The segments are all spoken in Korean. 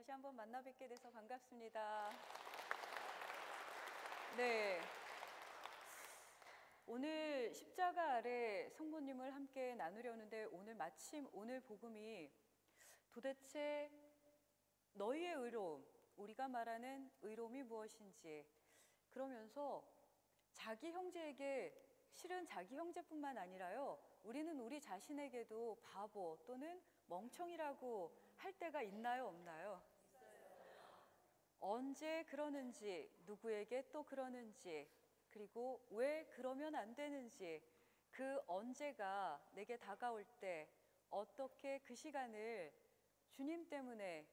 다시 한번 만나 뵙게 돼서 반갑습니다. 네. 오늘 십자가 아래 성모님을 함께 나누려는데 마침 오늘 복음이 도대체 너희의 의로움, 우리가 말하는 의로움이 무엇인지, 그러면서 자기 형제에게, 실은 자기 형제뿐만 아니라요, 우리는 우리 자신에게도 바보 또는 멍청이라고 할 때가 있나요, 없나요? 언제 그러는지, 누구에게 또 그러는지, 그리고 왜 그러면 안 되는지, 그 언제가 내게 다가올 때 어떻게 그 시간을 주님 때문에,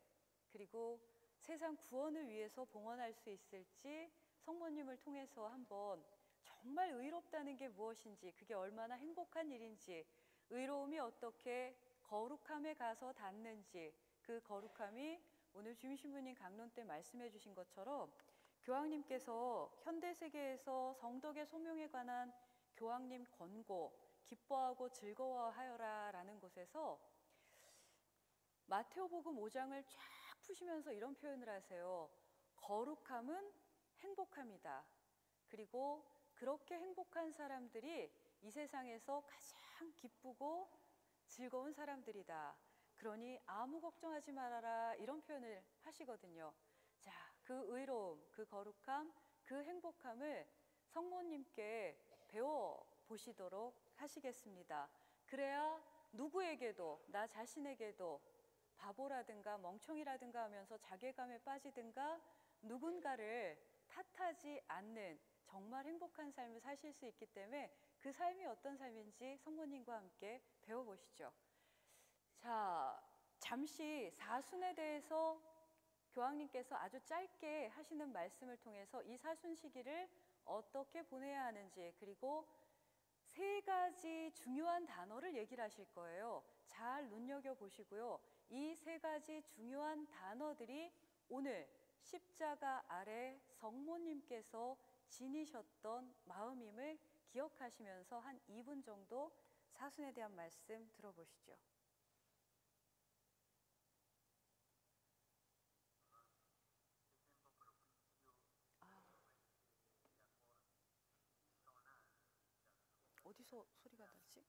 그리고 세상 구원을 위해서 봉헌할 수 있을지 성모님을 통해서 한번 정말 의롭다는 게 무엇인지, 그게 얼마나 행복한 일인지, 의로움이 어떻게 거룩함에 가서 닿는지, 그 거룩함이 오늘 주임신부님 강론 때 말씀해 주신 것처럼 교황님께서 현대세계에서 성덕의 소명에 관한 교황님 권고, 기뻐하고 즐거워하여라 라는 곳에서 마테오복음 5장을 쫙 푸시면서 이런 표현을 하세요. 거룩함은 행복함이다. 그리고 그렇게 행복한 사람들이 이 세상에서 가장 기쁘고 즐거운 사람들이다. 그러니 아무 걱정하지 말아라, 이런 표현을 하시거든요. 자, 그 의로움, 그 거룩함, 그 행복함을 성모님께 배워보시도록 하시겠습니다. 그래야 누구에게도, 나 자신에게도 바보라든가 멍청이라든가 하면서 자괴감에 빠지든가 누군가를 탓하지 않는 정말 행복한 삶을 사실 수 있기 때문에 그 삶이 어떤 삶인지 성모님과 함께 배워보시죠. 자, 잠시 사순에 대해서 교황님께서 아주 짧게 하시는 말씀을 통해서 이 사순 시기를 어떻게 보내야 하는지, 그리고 세 가지 중요한 단어를 얘기를 하실 거예요. 잘 눈여겨보시고요. 이 세 가지 중요한 단어들이 오늘 십자가 아래 성모님께서 지니셨던 마음임을 기억하시면서 한 2분 정도 사순에 대한 말씀 들어보시죠. 어디서 소리가 나지?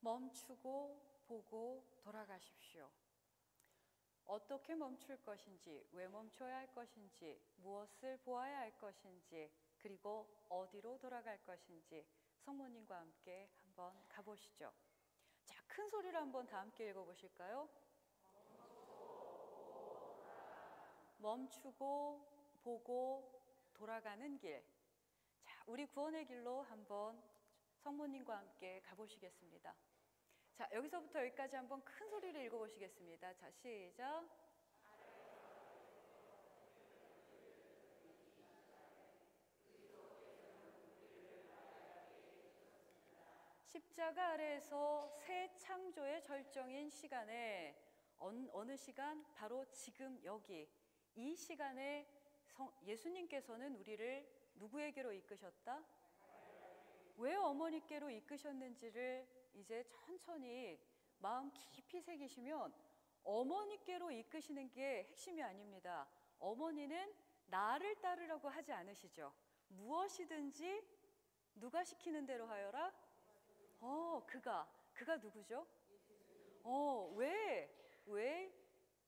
멈추고 보고 돌아가십시오. 어떻게 멈출 것인지, 왜 멈춰야 할 것인지, 무엇을 보아야 할 것인지, 그리고 어디로 돌아갈 것인지 성모님과 함께 한번 가보시죠. 자, 큰 소리로 한번 다 함께 읽어보실까요? 멈추고 보고 돌아가는 길. 자, 우리 구원의 길로 한번 성모님과 함께 가보시겠습니다. 자, 여기서부터 여기까지 한번 큰 소리로 읽어보시겠습니다. 자, 시작. 십자가 아래에서 새 창조의 절정인 시간에 어느 시간? 바로 지금 여기 이 시간에 예수님께서는 우리를 누구에게로 이끄셨다? 왜 어머니께로 이끄셨는지를 이제 천천히 마음 깊이 새기시면 어머니께로 이끄시는 게 핵심이 아닙니다. 어머니는 나를 따르라고 하지 않으시죠. 무엇이든지 누가 시키는 대로 하여라? 그가 누구죠? 왜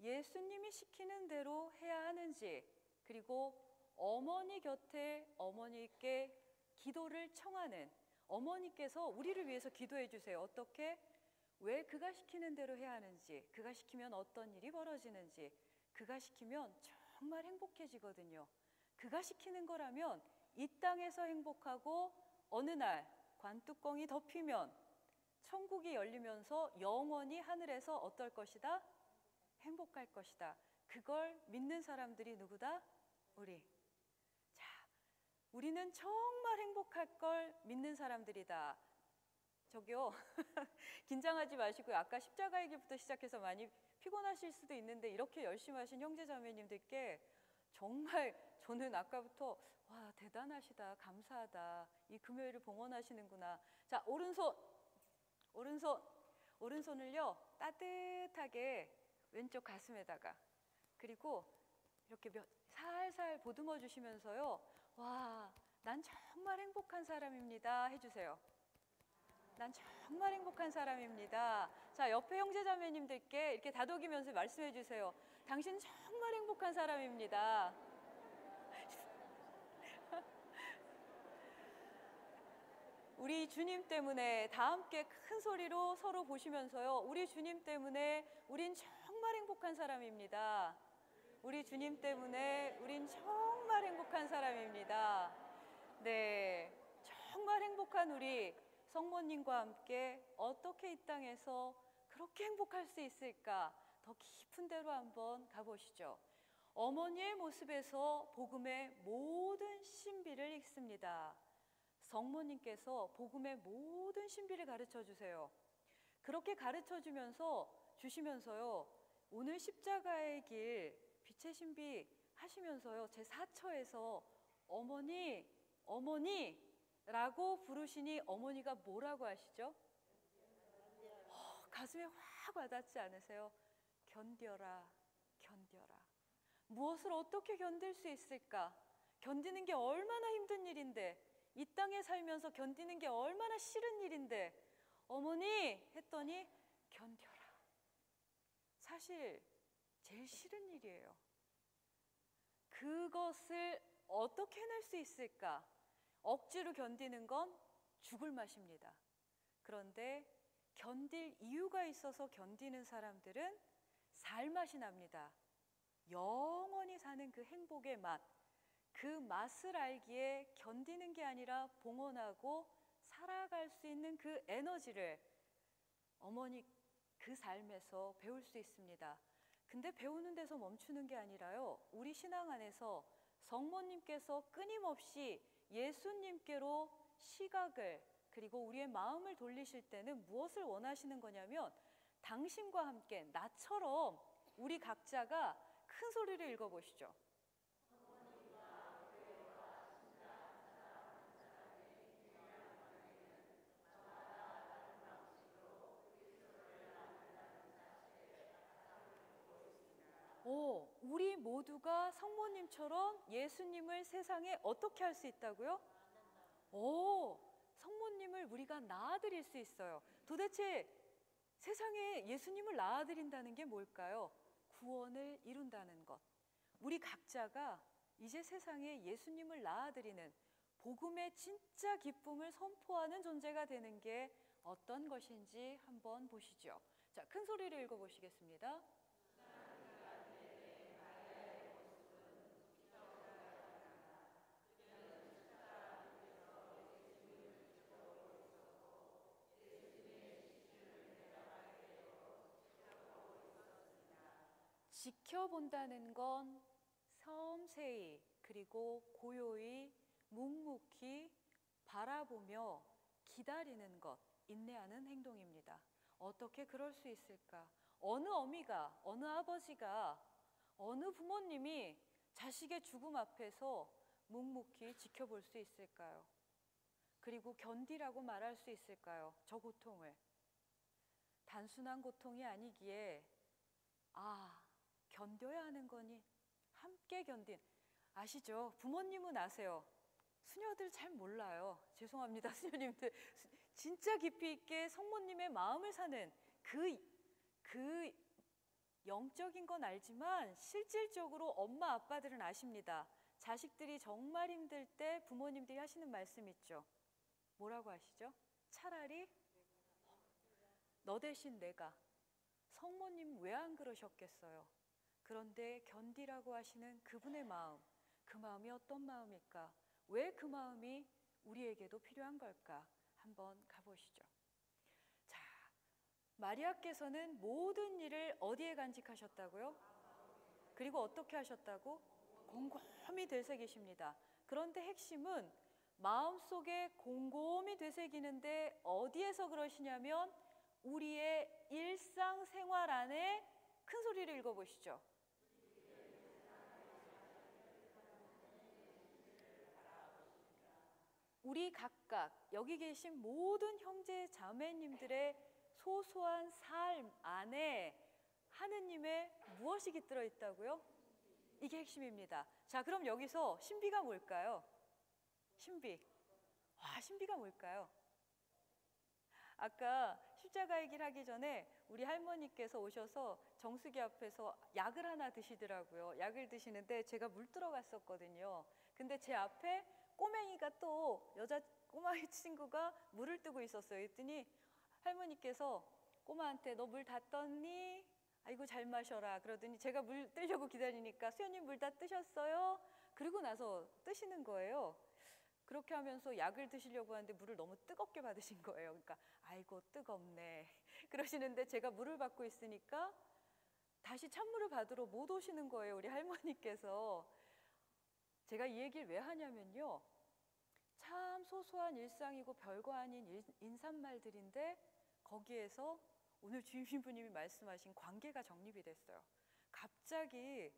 예수님이 시키는 대로 해야 하는지, 그리고 어머니 곁에 어머니께 기도를 청하는, 어머니께서 우리를 위해서 기도해 주세요. 어떻게? 왜 그가 시키는 대로 해야 하는지, 그가 시키면 어떤 일이 벌어지는지, 그가 시키면 정말 행복해지거든요. 그가 시키는 거라면 이 땅에서 행복하고 어느 날 관뚜껑이 덮이면 천국이 열리면서 영원히 하늘에서 어떨 것이다? 행복할 것이다. 그걸 믿는 사람들이 누구다? 우리. 자, 우리는 정말 행복할 걸 믿는 사람들이다. 저기요, 긴장하지 마시고요. 아까 십자가의 길부터 시작해서 많이 피곤하실 수도 있는데 이렇게 열심히 하신 형제 자매님들께 정말 저는 아까부터 와, 대단하시다, 감사하다, 이 금요일을 봉헌하시는구나. 자, 오른손을요 따뜻하게 왼쪽 가슴에다가, 그리고 이렇게 살살 보듬어 주시면서요, 와, 난 정말 행복한 사람입니다 해주세요. 난 정말 행복한 사람입니다. 자, 옆에 형제자매님들께 이렇게 다독이면서 말씀해 주세요. 당신 정말 행복한 사람입니다. 우리 주님 때문에 다 함께 큰 소리로 서로 보시면서요, 우리 주님 때문에 우린 정말 행복한 사람입니다. 우리 주님 때문에 우린 정말 행복한 사람입니다. 네, 정말 행복한 우리 성모님과 함께 어떻게 이 땅에서 그렇게 행복할 수 있을까? 더 깊은 데로 한번 가보시죠. 어머니의 모습에서 복음의 모든 신비를 읽습니다. 성모님께서 복음의 모든 신비를 가르쳐 주세요. 그렇게 가르쳐 주시면서요, 오늘 십자가의 길, 빛의 신비 하시면서요, 제 4처에서 어머니 라고 부르시니 어머니가 뭐라고 하시죠? 가슴에 확 와닿지 않으세요? 견뎌라, 견뎌라. 무엇을 어떻게 견딜 수 있을까? 견디는 게 얼마나 힘든 일인데, 이 땅에 살면서 견디는 게 얼마나 싫은 일인데, 어머니 했더니 견뎌라. 사실 제일 싫은 일이에요. 그것을 어떻게 해낼 수 있을까? 억지로 견디는 건 죽을 맛입니다. 그런데 견딜 이유가 있어서 견디는 사람들은 살 맛이 납니다. 영원히 사는 그 행복의 맛, 그 맛을 알기에 견디는 게 아니라 봉헌하고 살아갈 수 있는 그 에너지를 어머니 그 삶에서 배울 수 있습니다. 근데 배우는 데서 멈추는 게 아니라요, 우리 신앙 안에서 성모님께서 끊임없이 예수님께로 시각을, 그리고 우리의 마음을 돌리실 때는 무엇을 원하시는 거냐면, 당신과 함께 나처럼 우리 각자가 큰 소리를 읽어보시죠. 우리 모두가 성모님처럼 예수님을 세상에 어떻게 할 수 있다고요? 성모님을 우리가 낳아드릴 수 있어요. 도대체 세상에 예수님을 낳아드린다는 게 뭘까요? 구원을 이룬다는 것. 우리 각자가 이제 세상에 예수님을 낳아드리는 복음의 진짜 기쁨을 선포하는 존재가 되는 게 어떤 것인지 한번 보시죠. 자, 큰 소리로 읽어보시겠습니다. 지켜본다는 건 섬세히 그리고 고요히 묵묵히 바라보며 기다리는 것, 인내하는 행동입니다. 어떻게 그럴 수 있을까? 어느 어미가, 어느 아버지가, 어느 부모님이 자식의 죽음 앞에서 묵묵히 지켜볼 수 있을까요? 그리고 견디라고 말할 수 있을까요? 저 고통을. 단순한 고통이 아니기에 견뎌야 하는 거니 함께 견딘. 아시죠? 부모님은 아세요. 수녀들 잘 몰라요. 죄송합니다, 수녀님들. 진짜 깊이 있게 성모님의 마음을 사는 그 영적인 건 알지만 실질적으로 엄마 아빠들은 아십니다. 자식들이 정말 힘들 때 부모님들이 하시는 말씀 있죠. 뭐라고 하시죠? 차라리 너 대신 내가. 성모님 왜 안 그러셨겠어요? 그런데 견디라고 하시는 그분의 마음, 그 마음이 어떤 마음일까? 왜 그 마음이 우리에게도 필요한 걸까? 한번 가보시죠. 자, 마리아께서는 모든 일을 어디에 간직하셨다고요? 그리고 어떻게 하셨다고? 곰곰이 되새기십니다. 그런데 핵심은 마음속에 곰곰이 되새기는데 어디에서 그러시냐면 우리의 일상생활 안에 큰 소리를 읽어보시죠. 우리 각각 여기 계신 모든 형제 자매님들의 소소한 삶 안에 하느님의 무엇이 깃들어 있다고요? 이게 핵심입니다. 자, 그럼 여기서 신비가 뭘까요? 신비. 신비가 뭘까요? 아까 십자가의 길 하기 전에 우리 할머니께서 오셔서 정수기 앞에서 약을 하나 드시더라고요. 약을 드시는데 제가 물 들어갔었거든요. 근데 제 앞에 꼬맹이가 또 여자 꼬마이 친구가 물을 뜨고 있었어요. 그랬더니 할머니께서 꼬마한테 너 물 다 떴니? 아이고 잘 마셔라. 그러더니 제가 물 뜨려고 기다리니까 수연님 물 다 뜨셨어요? 그리고 나서 뜨시는 거예요. 그렇게 하면서 약을 드시려고 하는데 물을 너무 뜨겁게 받으신 거예요. 그러니까 아이고 뜨겁네 그러시는데 제가 물을 받고 있으니까 다시 찬물을 받으러 못 오시는 거예요. 우리 할머니께서. 제가 이 얘기를 왜 하냐면요, 참 소소한 일상이고 별거 아닌 인사말들인데 거기에서 오늘 주임 신부님이 말씀하신 관계가 정립이 됐어요. 갑자기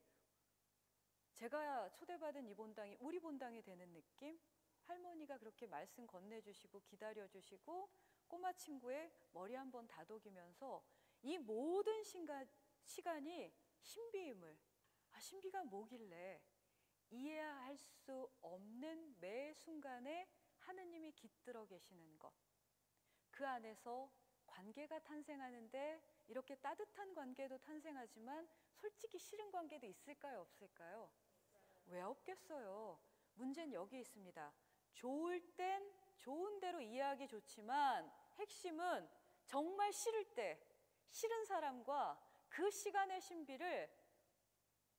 제가 초대받은 이 본당이 우리 본당이 되는 느낌? 할머니가 그렇게 말씀 건네주시고 기다려주시고 꼬마 친구의 머리 한번 다독이면서 이 모든 시간이 신비임을, 신비가 뭐길래 이해할 수 없는 매 순간에 하느님이 깃들어 계시는 것, 그 안에서 관계가 탄생하는데 이렇게 따뜻한 관계도 탄생하지만 솔직히 싫은 관계도 있을까요? 없을까요? 왜 없겠어요? 문제는 여기 있습니다. 좋을 땐 좋은 대로 이해하기 좋지만 핵심은 정말 싫을 때 싫은 사람과 그 시간의 신비를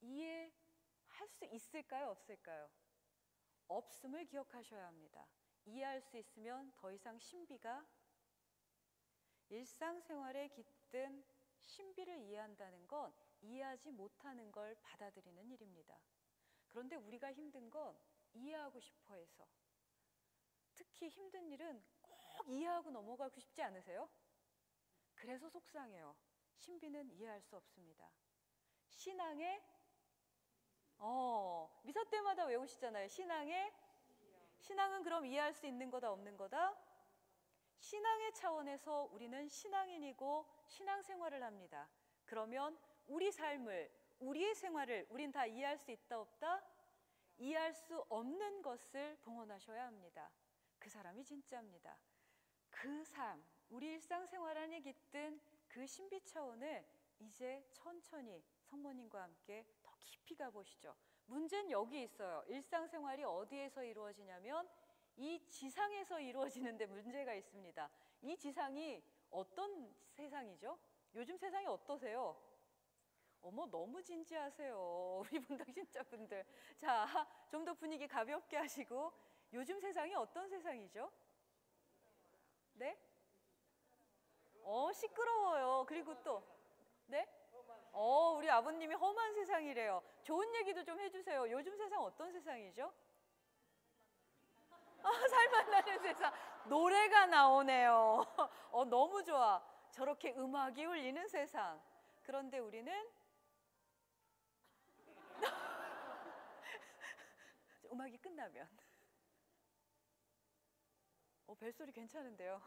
이해할 수 있을까요? 없을까요? 없음을 기억하셔야 합니다. 이해할 수 있으면 더 이상 신비가, 일상생활에 깃든 신비를 이해한다는 건 이해하지 못하는 걸 받아들이는 일입니다. 그런데 우리가 힘든 건 이해하고 싶어 해서, 특히 힘든 일은 꼭 이해하고 넘어가고 싶지 않으세요? 그래서 속상해요. 신비는 이해할 수 없습니다. 신앙의 미사 때마다 외우시잖아요. 신앙은 그럼 이해할 수 있는 거다 없는 거다? 신앙의 차원에서 우리는 신앙인이고 신앙생활을 합니다. 그러면 우리 삶을, 우리의 생활을 우린 다 이해할 수 있다 없다? 이해할 수 없는 것을 봉헌하셔야 합니다. 그 사람이 진짜입니다. 그 삶, 우리 일상생활 안에 깃든 그 신비 차원을 이제 천천히 성모님과 함께 더 깊이 가보시죠. 문제는 여기 있어요. 일상생활이 어디에서 이루어지냐면 이 지상에서 이루어지는데 문제가 있습니다. 이 지상이 어떤 세상이죠? 요즘 세상이 어떠세요? 어머, 너무 진지하세요. 우리 본당 신자분들. 자, 좀 더 분위기 가볍게 하시고, 요즘 세상이 어떤 세상이죠? 네? 시끄러워요. 그리고 또, 네? 우리 아버님이 험한 세상이래요. 좋은 얘기도 좀 해주세요. 요즘 세상 어떤 세상이죠? 살맛나는 세상. 노래가 나오네요. 너무 좋아. 저렇게 음악이 울리는 세상. 그런데 우리는 음악이 끝나면 벨소리 괜찮은데요.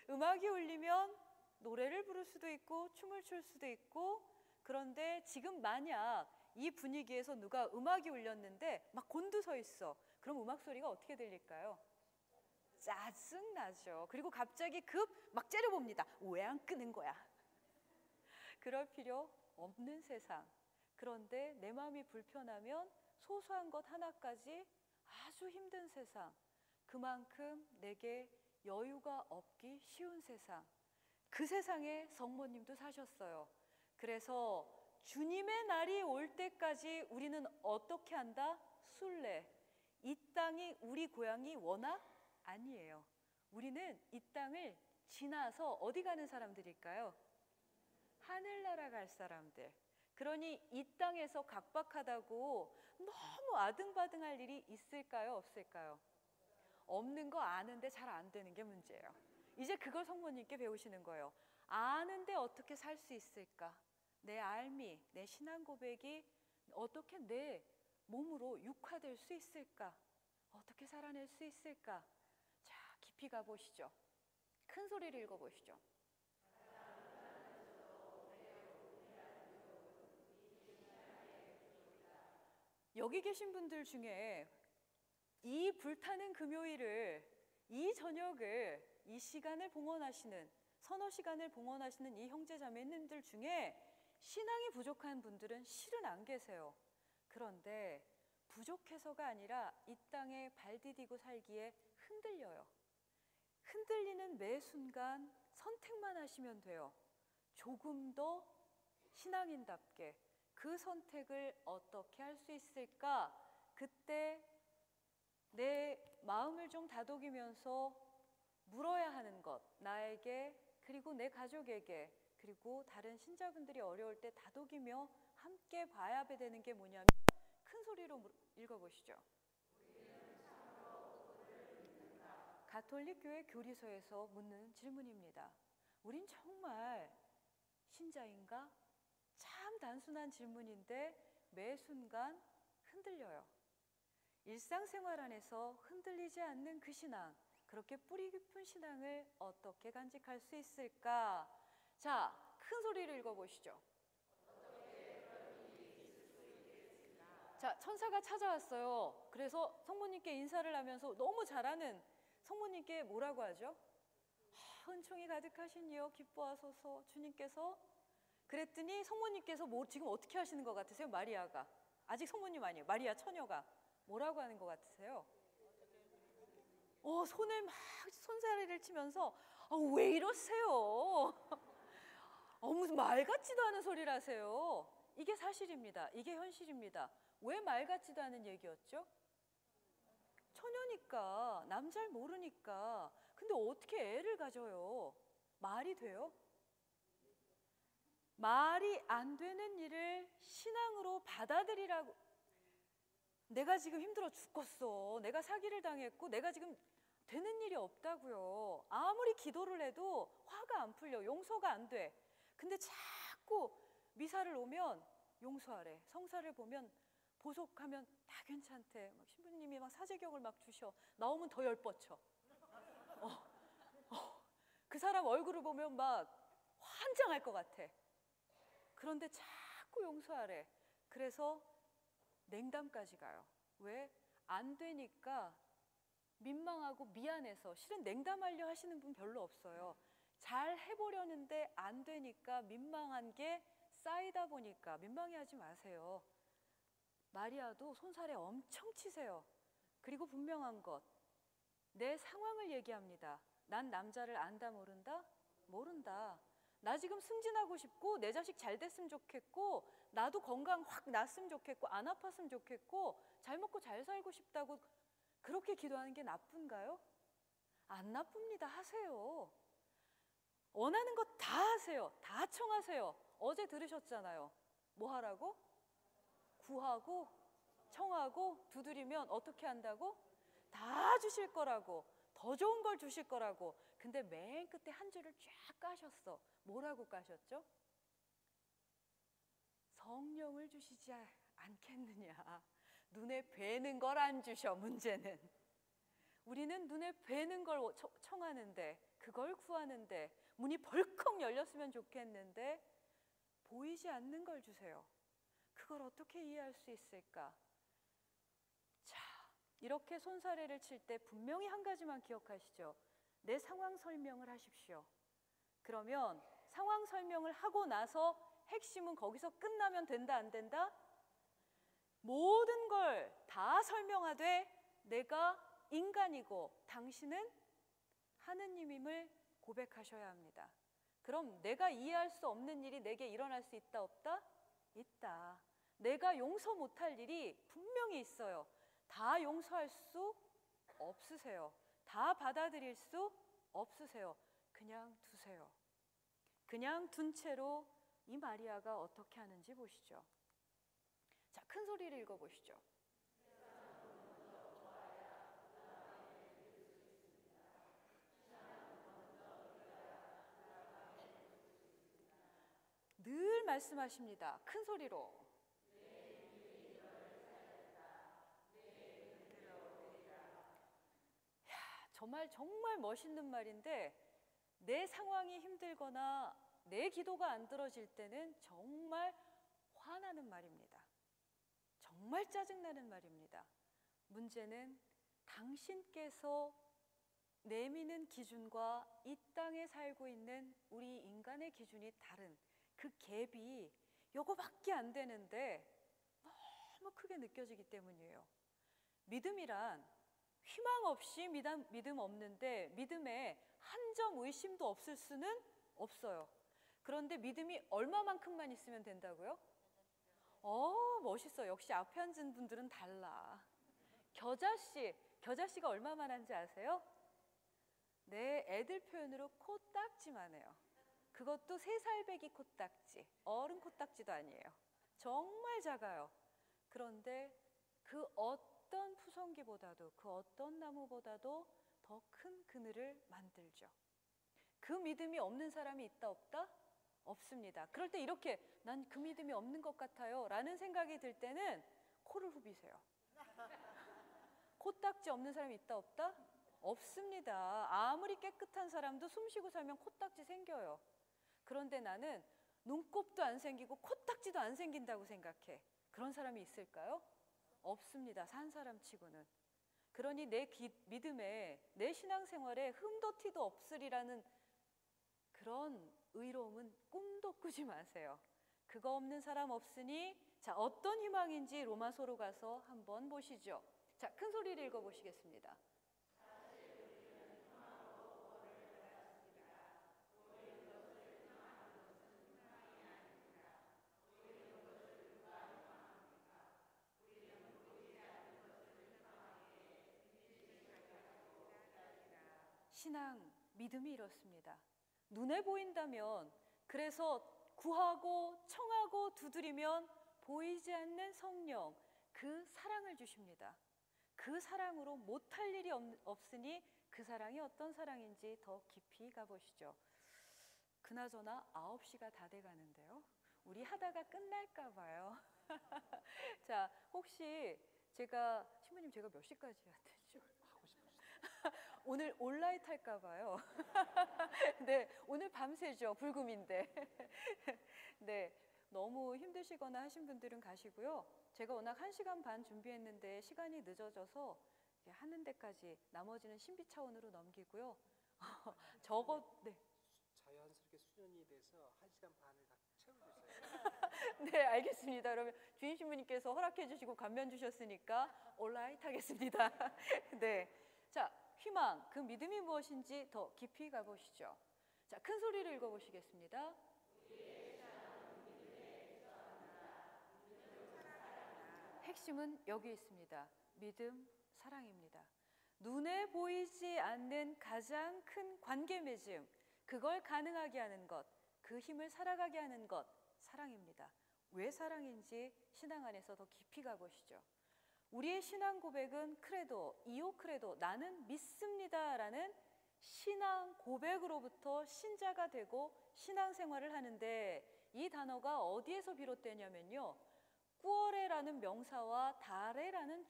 음악이 울리면 노래를 부를 수도 있고 춤을 출 수도 있고, 그런데 지금 만약 이 분위기에서 누가 음악이 울렸는데 막 곤두서 있어. 그럼 음악 소리가 어떻게 들릴까요? 짜증나죠. 그리고 갑자기 막 째려봅니다. 왜 안 끄는 거야? 그럴 필요 없는 세상. 그런데 내 마음이 불편하면 소소한 것 하나까지 아주 힘든 세상. 그만큼 내게 여유가 없기 쉬운 세상. 그 세상에 성모님도 사셨어요. 그래서 주님의 날이 올 때까지 우리는 어떻게 한다? 순례. 이 땅이 우리 고향이 워낙 아니에요. 우리는 이 땅을 지나서 어디 가는 사람들일까요? 하늘나라 갈 사람들. 그러니 이 땅에서 각박하다고 너무 아등바등할 일이 있을까요? 없을까요? 없는 거 아는데 잘 안 되는 게 문제예요. 이제 그걸 성모님께 배우시는 거예요. 아는데 어떻게 살 수 있을까? 내 알미, 내 신앙 고백이 어떻게 내 몸으로 육화될 수 있을까? 어떻게 살아낼 수 있을까? 자, 깊이 가보시죠. 큰 소리를 읽어보시죠. 여기 계신 분들 중에 이 불타는 금요일을, 이 저녁을, 이 시간을 봉헌하시는, 서너 시간을 봉헌하시는 이 형제 자매님들 중에 신앙이 부족한 분들은 실은 안 계세요. 그런데 부족해서가 아니라 이 땅에 발 디디고 살기에 흔들려요. 흔들리는 매 순간 선택만 하시면 돼요. 조금 더 신앙인답게 그 선택을 어떻게 할 수 있을까? 그때 내 마음을 좀 다독이면서 물어야 하는 것, 나에게, 그리고 내 가족에게, 그리고 다른 신자분들이 어려울 때 다독이며 함께 봐야 되는 게 뭐냐면, 큰 소리로 읽어보시죠. 가톨릭 교회 교리서에서 묻는 질문입니다. 우린 정말 신자인가? 참 단순한 질문인데 매 순간 흔들려요. 일상생활 안에서 흔들리지 않는 그 신앙, 그렇게 뿌리 깊은 신앙을 어떻게 간직할 수 있을까? 자, 큰 소리를 읽어보시죠. 자, 천사가 찾아왔어요. 그래서 성모님께 인사를 하면서 너무 잘하는 성모님께 뭐라고 하죠? 은총이 가득하신 이여 기뻐하소서 주님께서. 그랬더니 성모님께서 지금 어떻게 하시는 것 같으세요? 마리아가. 아직 성모님 아니에요. 마리아 처녀가. 뭐라고 하는 것 같으세요? 손을 막 손사래를 치면서 왜 이러세요? 무슨 말 같지도 않은 소리를 하세요. 이게 사실입니다. 이게 현실입니다. 왜 말 같지도 않은 얘기였죠? 처녀니까, 남 잘 모르니까. 근데 어떻게 애를 가져요? 말이 돼요? 말이 안 되는 일을 신앙으로 받아들이라고. 내가 지금 힘들어 죽겠어. 내가 사기를 당했고 내가 지금 되는 일이 없다고요. 아무리 기도를 해도 화가 안 풀려. 용서가 안 돼. 근데 자꾸 미사를 오면 용서하래. 성사를 보면 보석하면 다 괜찮대. 막 신부님이 막 사제격을 막 주셔. 나오면 더 열뻗쳐. 그 사람 얼굴을 보면 막 환장할 것 같아. 그런데 자꾸 용서하래. 그래서 냉담까지 가요. 왜? 안 되니까 민망하고 미안해서. 실은 냉담하려 하시는 분 별로 없어요. 잘 해보려는데 안 되니까 민망한 게 쌓이다 보니까. 민망해하지 마세요. 마리아도 손살에 엄청 치세요. 그리고 분명한 것, 내 상황을 얘기합니다. 난 남자를 안다 모른다? 모른다. 나 지금 승진하고 싶고 내 자식 잘 됐으면 좋겠고 나도 건강 확 났으면 좋겠고 안 아팠으면 좋겠고 잘 먹고 잘 살고 싶다고 그렇게 기도하는 게 나쁜가요? 안 나쁩니다. 하세요. 원하는 것 다 하세요. 다 청하세요. 어제 들으셨잖아요. 뭐 하라고? 구하고 청하고 두드리면 어떻게 한다고? 다 주실 거라고. 더 좋은 걸 주실 거라고. 근데 맨 끝에 한 줄을 쫙 까셨어. 뭐라고 까셨죠? 성령을 주시지 않겠느냐. 눈에 뵈는 걸 안 주셔. 문제는 우리는 눈에 뵈는 걸 청하는데, 그걸 구하는데, 문이 벌컥 열렸으면 좋겠는데 보이지 않는 걸 주세요. 그걸 어떻게 이해할 수 있을까? 자, 이렇게 손사래를 칠 때 분명히 한 가지만 기억하시죠. 내 상황 설명을 하십시오. 그러면 상황 설명을 하고 나서 핵심은 거기서 끝나면 된다, 안 된다? 모든 걸 다 설명하되 내가 인간이고 당신은 하느님임을 고백하셔야 합니다. 그럼 내가 이해할 수 없는 일이 내게 일어날 수 있다, 없다? 있다. 내가 용서 못할 일이 분명히 있어요. 다 용서할 수 없으세요. 다 받아들일 수 없으세요. 그냥 두세요. 그냥 둔 채로 이 마리아가 어떻게 하는지 보시죠. 자, 큰 소리를 읽어보시죠. 늘 말씀하십니다. 큰 소리로. 정말 멋있는 말인데, 내 상황이 힘들거나 내 기도가 안 들어질 때는 정말 화나는 말입니다. 정말 짜증나는 말입니다. 문제는 당신께서 내미는 기준과 이 땅에 살고 있는 우리 인간의 기준이 다른 그 갭이 요거밖에 안 되는데 너무 크게 느껴지기 때문이에요. 믿음이란 희망 없이 믿음 없는데 믿음에 한 점 의심도 없을 수는 없어요. 그런데 믿음이 얼마만큼만 있으면 된다고요? 멋있어. 역시 앞에 앉은 분들은 달라. 겨자씨가 얼마만 한지 아세요? 네, 애들 표현으로 코딱지만 해요. 그것도 3살배기 코딱지, 어른 코딱지도 아니에요. 정말 작아요. 그런데 그 어떤 푸성기보다도, 그 어떤 나무보다도 더 큰 그늘을 만들죠. 그 믿음이 없는 사람이 있다, 없다? 없습니다. 그럴 때 이렇게 난 그 믿음이 없는 것 같아요 라는 생각이 들 때는 코를 후비세요. 코딱지 없는 사람이 있다, 없다? 없습니다. 아무리 깨끗한 사람도 숨 쉬고 살면 코딱지 생겨요. 그런데 나는 눈곱도 안 생기고 코딱지도 안 생긴다고 생각해. 그런 사람이 있을까요? 없습니다. 산 사람 치고는. 그러니 내 믿음에, 내 신앙생활에 흠도 티도 없으리라는 그런 의로움은 꿈도 꾸지 마세요. 그거 없는 사람 없으니, 자, 어떤 희망인지 로마서로 가서 한번 보시죠. 자, 큰 소리를 읽어보시겠습니다. 신앙, 믿음이 이렇습니다. 눈에 보인다면, 그래서 구하고 청하고 두드리면 보이지 않는 성령, 그 사랑을 주십니다. 그 사랑으로 못할 일이 없으니 그 사랑이 어떤 사랑인지 더 깊이 가보시죠. 그나저나 9시가 다 돼가는데요. 우리 하다가 끝날까 봐요. 자, 혹시 신부님 제가 몇 시까지 해야 되죠? 오늘 온라이트 할까 봐요. 네, 오늘 밤새죠. 불금인데. 네, 너무 힘드시거나 하신 분들은 가시고요. 제가 워낙 1시간 반 준비했는데 시간이 늦어져서 하는 데까지 나머지는 신비 차원으로 넘기고요. 네. 자연스럽게 수련이 돼서 1시간 반을 다 채워주세요. 네, 알겠습니다. 그러면 주임 신부님께서 허락해 주시고 감면 주셨으니까 온라이트 하겠습니다. 네. 자, 희망, 그 믿음이 무엇인지 더 깊이 가보시죠. 자, 큰 소리를 읽어보시겠습니다. 핵심은 여기 있습니다. 믿음, 사랑입니다. 눈에 보이지 않는 가장 큰 관계 맺음, 그걸 가능하게 하는 것, 그 힘을 살아가게 하는 것, 사랑입니다. 왜 사랑인지 신앙 안에서 더 깊이 가보시죠. 우리의 신앙 고백은 크레도, 이오 크레도, 나는 믿습니다라는 신앙 고백으로부터 신자가 되고 신앙생활을 하는데, 이 단어가 어디에서 비롯되냐면요, 꾸어레라는 명사와 다레라는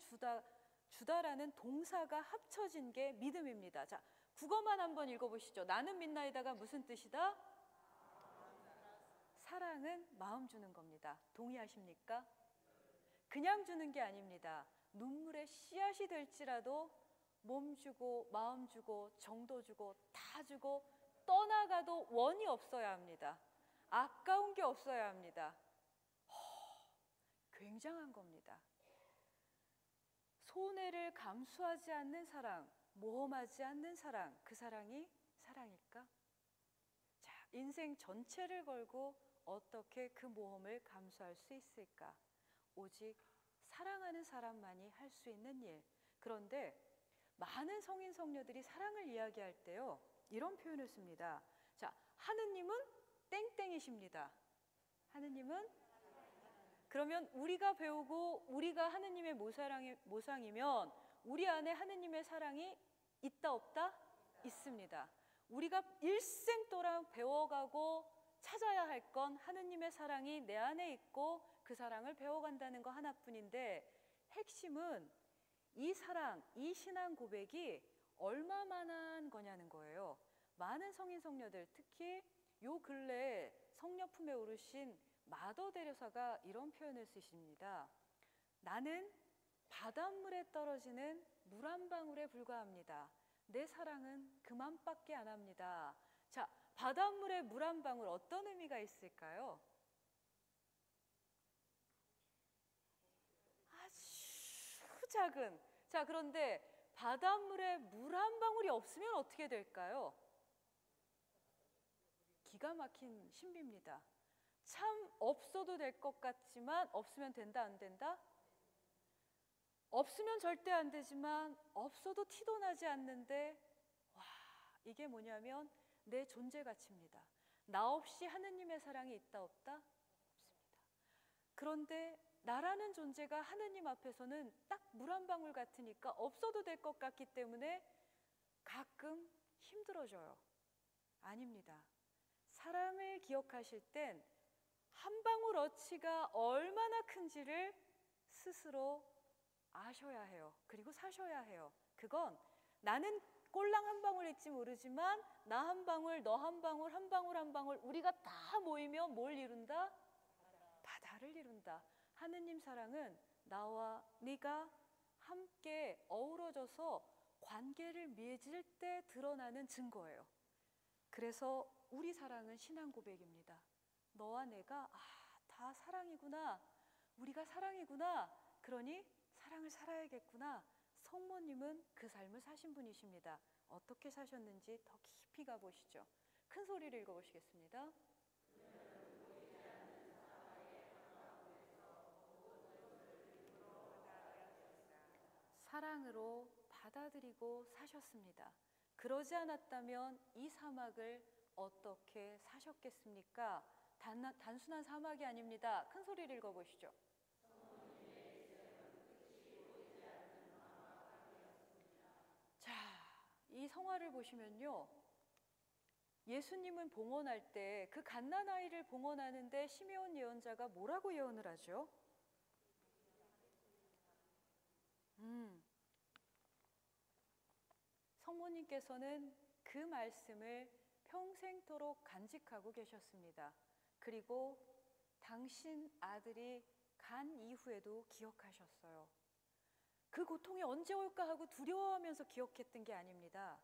주다라는 동사가 합쳐진 게 믿음입니다. 자, 국어만 한번 읽어보시죠. 나는 믿나이다가 무슨 뜻이다? 사랑은 마음 주는 겁니다. 동의하십니까? 그냥 주는 게 아닙니다. 눈물의 씨앗이 될지라도 몸 주고 마음 주고 정도 주고 다 주고, 떠나가도 원이 없어야 합니다. 아까운 게 없어야 합니다. 굉장한 겁니다. 손해를 감수하지 않는 사랑, 모험하지 않는 사랑, 그 사랑이 사랑일까? 자, 인생 전체를 걸고 어떻게 그 모험을 감수할 수 있을까? 오직 사랑하는 사람만이 할 수 있는 일. 그런데 많은 성인 성녀들이 사랑을 이야기할 때요, 이런 표현을 씁니다. 자, 하느님은 땡땡이십니다. 하느님은, 그러면 우리가 배우고 우리가 하느님의 모상이면 우리 안에 하느님의 사랑이 있다 없다? 있습니다. 우리가 일생 동안 배워가고 찾아야 할 건 하느님의 사랑이 내 안에 있고 그 사랑을 배워간다는 거 하나뿐인데, 핵심은 이 사랑, 이 신앙 고백이 얼마만한 거냐는 거예요. 많은 성인 성녀들, 특히 요 근래에 성녀 품에 오르신 마더 데레사가 이런 표현을 쓰십니다. 나는 바닷물에 떨어지는 물 한 방울에 불과합니다. 내 사랑은 그만밖에 안 합니다. 자, 바닷물에 물 한 방울, 어떤 의미가 있을까요? 아주 작은. 자, 그런데 바닷물에 물 한 방울이 없으면 어떻게 될까요? 기가 막힌 신비입니다. 참 없어도 될 것 같지만 없으면 된다 안 된다? 없으면 절대 안 되지만 없어도 티도 나지 않는데, 와, 이게 뭐냐면 내 존재 가치입니다. 나 없이 하느님의 사랑이 있다 없다? 없습니다. 그런데 나라는 존재가 하느님 앞에서는 딱 물 한 방울 같으니까 없어도 될 것 같기 때문에 가끔 힘들어져요. 아닙니다. 사랑을 기억하실 땐 한 방울 어치가 얼마나 큰지를 스스로 아셔야 해요. 그리고 사셔야 해요. 그건 나는 꼴랑 한 방울일지 모르지만 나 한 방울, 너 한 방울, 한 방울 한 방울, 우리가 다 모이면 뭘 이룬다? 바다를 이룬다. 하느님 사랑은 나와 네가 함께 어우러져서 관계를 맺을 때 드러나는 증거예요. 그래서 우리 사랑은 신앙 고백입니다. 너와 내가 다 사랑이구나, 우리가 사랑이구나, 그러니 사랑을 살아야겠구나. 성모님은 그 삶을 사신 분이십니다. 어떻게 사셨는지 더 깊이 가보시죠. 큰 소리를 읽어보시겠습니다. 사랑으로 받아들이고 사셨습니다. 그러지 않았다면 이 사막을 어떻게 사셨겠습니까? 단순한 사막이 아닙니다. 큰 소리를 읽어보시죠. 자, 이 성화를 보시면요, 예수님은 봉헌할 때 그 갓난아이를 봉헌하는데 시메온 예언자가 뭐라고 예언을 하죠? 성모님께서는 그 말씀을 평생토록 간직하고 계셨습니다. 그리고 당신 아들이 간 이후에도 기억하셨어요. 그 고통이 언제 올까 하고 두려워하면서 기억했던 게 아닙니다.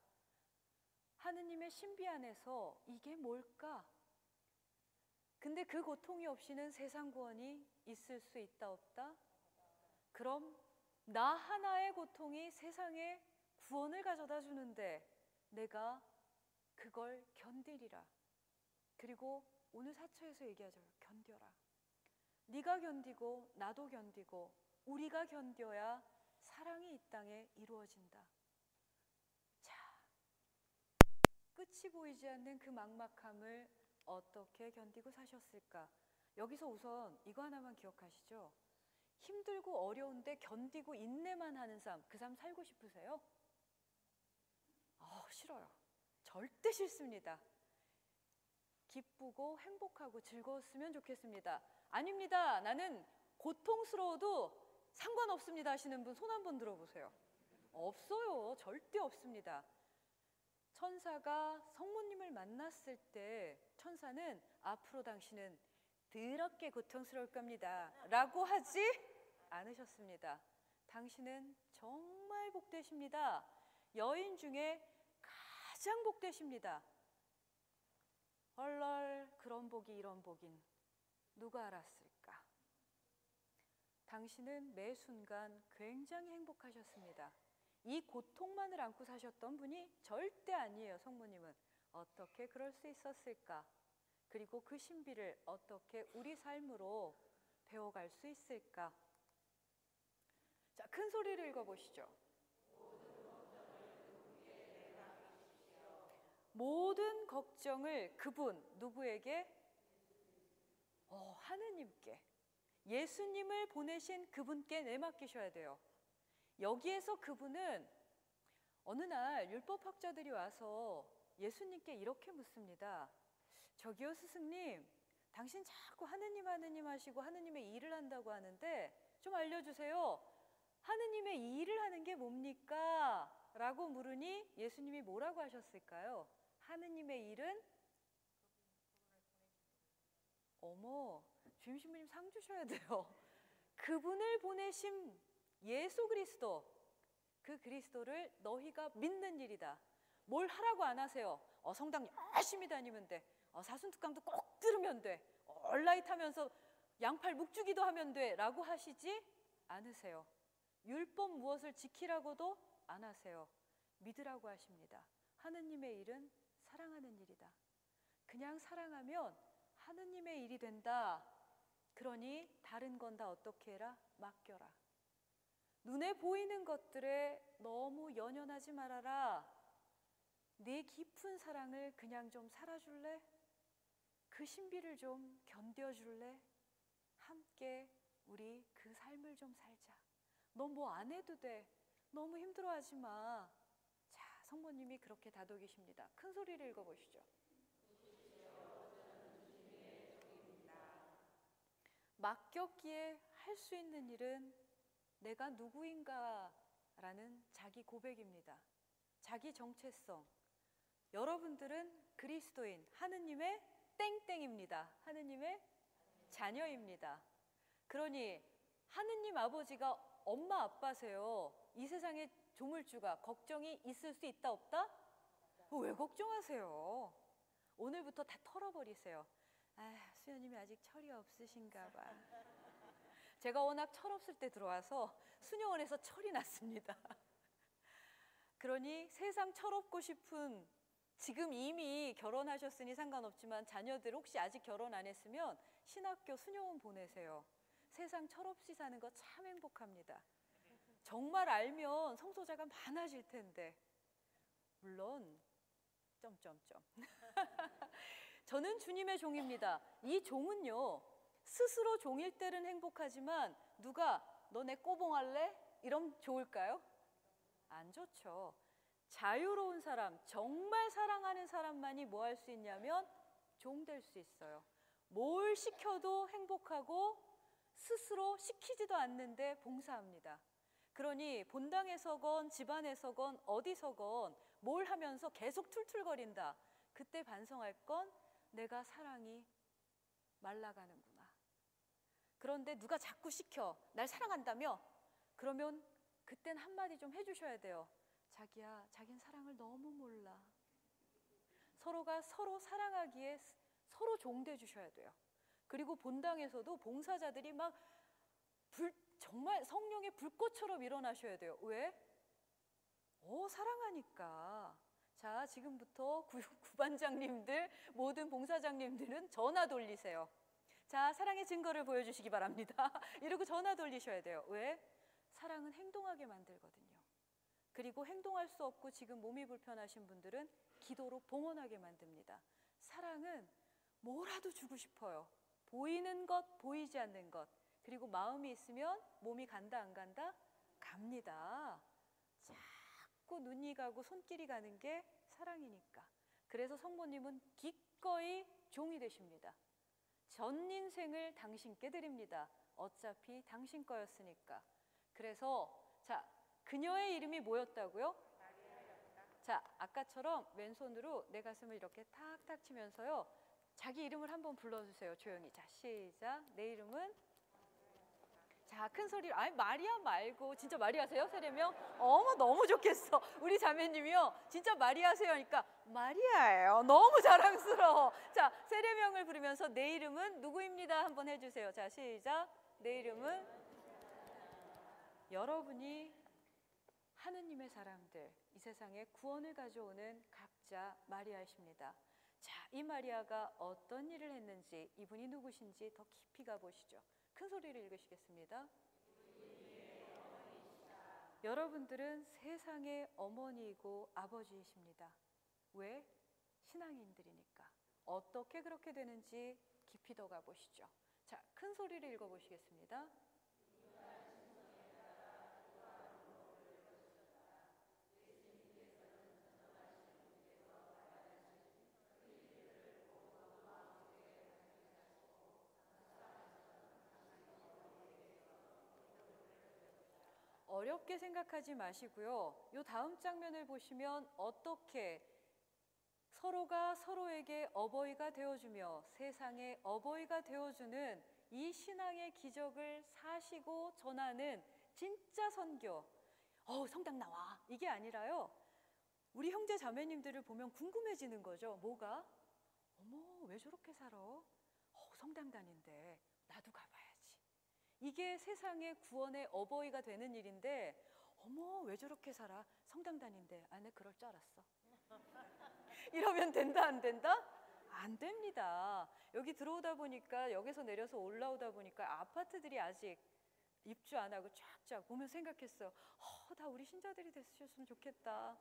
하느님의 신비 안에서 이게 뭘까? 근데 그 고통이 없이는 세상 구원이 있을 수 있다 없다? 그럼 나 하나의 고통이 세상에 구원을 가져다 주는데 내가 그걸 견디리라. 그리고 오늘 사처에서 얘기하죠. 견뎌라. 네가 견디고 나도 견디고 우리가 견뎌야 사랑이 이 땅에 이루어진다. 자, 끝이 보이지 않는 그 막막함을 어떻게 견디고 사셨을까? 여기서 우선 이거 하나만 기억하시죠? 힘들고 어려운데 견디고 인내만 하는 삶, 그 삶 살고 싶으세요? 싫어요. 절대 싫습니다. 기쁘고 행복하고 즐거웠으면 좋겠습니다. 아닙니다. 나는 고통스러워도 상관없습니다 하시는 분 손 한번 들어보세요. 없어요. 절대 없습니다. 천사가 성모님을 만났을 때 천사는 앞으로 당신은 더럽게 고통스러울 겁니다 라고 하지 않으셨습니다. 당신은 정말 복되십니다. 여인 중에 가장 복되십니다. 헐럴, 그런 복이 이런 복인 누가 알았을까? 당신은 매 순간 굉장히 행복하셨습니다. 이 고통만을 안고 사셨던 분이 절대 아니에요. 성모님은 어떻게 그럴 수 있었을까? 그리고 그 신비를 어떻게 우리 삶으로 배워갈 수 있을까? 자, 큰 소리를 읽어보시죠. 모든 걱정을 그분, 누구에게? 하느님께. 예수님을 보내신 그분께 내맡기셔야 돼요. 여기에서 그분은 어느 날 율법학자들이 와서 예수님께 이렇게 묻습니다. 저기요 스승님, 당신 자꾸 하느님 하느님 하시고 하느님의 일을 한다고 하는데 좀 알려주세요. 하느님의 이 일을 하는 게 뭡니까? 라고 물으니 예수님이 뭐라고 하셨을까요? 하느님의 일은? 어머, 주임 신부님 상 주셔야 돼요. 그분을 보내신 예수 그리스도, 그 그리스도를 너희가 믿는 일이다. 뭘 하라고 안 하세요. 성당 열심히 다니면 돼. 사순특강도 꼭 들으면 돼. 얼라이트 하면서 양팔 묵주기도 하면 돼 라고 하시지 않으세요. 율법 무엇을 지키라고도 안 하세요. 믿으라고 하십니다. 하느님의 일은 사랑하는 일이다. 그냥 사랑하면 하느님의 일이 된다. 그러니 다른 건 다 어떻게 해라? 맡겨라. 눈에 보이는 것들에 너무 연연하지 말아라. 내 깊은 사랑을 그냥 좀 살아줄래? 그 신비를 좀 견뎌줄래? 함께 우리 그 삶을 좀 살자. 너 뭐 안 해도 돼. 너무 힘들어하지 마. 자, 성모님이 그렇게 다독이십니다. 큰 소리를 읽어보시죠. 맡겼기에 할 수 있는 일은 내가 누구인가 라는 자기 고백입니다. 자기 정체성. 여러분들은 그리스도인, 하느님의 땡땡입니다. 하느님의 자녀입니다. 그러니 하느님 아버지가 엄마 아빠세요. 이 세상에 조물주가 걱정이 있을 수 있다 없다? 왜 걱정하세요? 오늘부터 다 털어버리세요. 수녀님이 아직 철이 없으신가 봐. 제가 워낙 철없을 때 들어와서 수녀원에서 철이 났습니다. 그러니 세상 철없고 싶은, 지금 이미 결혼하셨으니 상관없지만 자녀들 혹시 아직 결혼 안 했으면 신학교 수녀원 보내세요. 세상 철없이 사는 거 참 행복합니다. 정말 알면 성소자가 많아질 텐데. 물론 점점점. 저는 주님의 종입니다. 이 종은요, 스스로 종일 때는 행복하지만 누가 너 내 꼬봉할래? 이러면 좋을까요? 안 좋죠. 자유로운 사람, 정말 사랑하는 사람만이 뭐 할 수 있냐면 종 될 수 있어요. 뭘 시켜도 행복하고 스스로 시키지도 않는데 봉사합니다. 그러니 본당에서건 집안에서건 어디서건 뭘 하면서 계속 툴툴거린다. 그때 반성할 건 내가 사랑이 말라가는구나. 그런데 누가 자꾸 시켜 날 사랑한다며? 그러면 그땐 한마디 좀 해주셔야 돼요. 자기야, 자긴 사랑을 너무 몰라. 서로가 서로 사랑하기에 서로 종돼 주셔야 돼요. 그리고 본당에서도 봉사자들이 막 정말 성령의 불꽃처럼 일어나셔야 돼요. 왜? 사랑하니까. 자, 지금부터 구반장님들, 모든 봉사장님들은 전화 돌리세요. 자, 사랑의 증거를 보여주시기 바랍니다. 이러고 전화 돌리셔야 돼요. 왜? 사랑은 행동하게 만들거든요. 그리고 행동할 수 없고 지금 몸이 불편하신 분들은 기도로 봉헌하게 만듭니다. 사랑은 뭐라도 주고 싶어요. 보이는 것, 보이지 않는 것. 그리고 마음이 있으면 몸이 간다, 안 간다? 갑니다. 자꾸 눈이 가고 손길이 가는 게 사랑이니까. 그래서 성모님은 기꺼이 종이 되십니다. 전 인생을 당신께 드립니다. 어차피 당신 거였으니까. 그래서 자, 그녀의 이름이 뭐였다고요? 자, 아까처럼 왼손으로 내 가슴을 이렇게 탁탁 치면서요. 자기 이름을 한번 불러주세요. 조용히. 자, 시작. 내 이름은? 자, 큰 소리로. 아니, 마리아 말고. 진짜 마리아세요? 세례명? 어머, 너무 좋겠어. 우리 자매님이요. 진짜 마리아세요? 하니까 마리아예요. 너무 자랑스러워. 자, 세례명을 부르면서 내 이름은 누구입니다. 한번 해주세요. 자, 시작. 내 이름은? 여러분이 하느님의 사람들, 이 세상에 구원을 가져오는 각자 마리아이십니다. 자, 이 마리아가 어떤 일을 했는지, 이분이 누구신지 더 깊이 가보시죠. 큰 소리를 읽으시겠습니다. 여러분들은 세상의 어머니이고 아버지이십니다. 왜? 신앙인들이니까. 어떻게 그렇게 되는지 깊이 더 가보시죠. 자, 큰 소리를 읽어보시겠습니다. 어렵게 생각하지 마시고요. 이 다음 장면을 보시면 어떻게 서로가 서로에게 어버이가 되어주며 세상의 어버이가 되어주는 이 신앙의 기적을 사시고 전하는 진짜 선교. 성당 나와. 이게 아니라요. 우리 형제 자매님들을 보면 궁금해지는 거죠. 뭐가? 어머, 왜 저렇게 살아? 성당 다닌대. 나도 가봐야지. 이게 세상의 구원의 어버이가 되는 일인데, 어머, 왜 저렇게 살아? 성당 다닌대. 아, 내 그럴 줄 알았어. 이러면 된다, 안 된다? 안 됩니다. 여기 들어오다 보니까, 여기서 내려서 올라오다 보니까 아파트들이 아직 입주 안 하고 쫙쫙 보면 생각했어요. 다 우리 신자들이 됐으셨으면 좋겠다.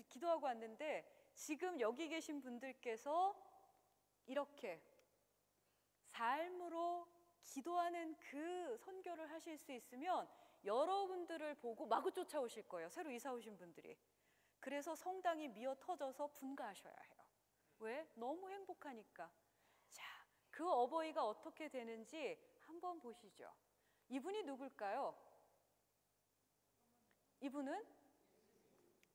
기도하고 왔는데 지금 여기 계신 분들께서 이렇게 삶으로 기도하는 그 선교를 하실 수 있으면 여러분들을 보고 마구 쫓아오실 거예요. 새로 이사 오신 분들이. 그래서 성당이 미어 터져서 분가하셔야 해요. 왜? 너무 행복하니까. 자, 그 어버이가 어떻게 되는지 한번 보시죠. 이분이 누굴까요? 이분은?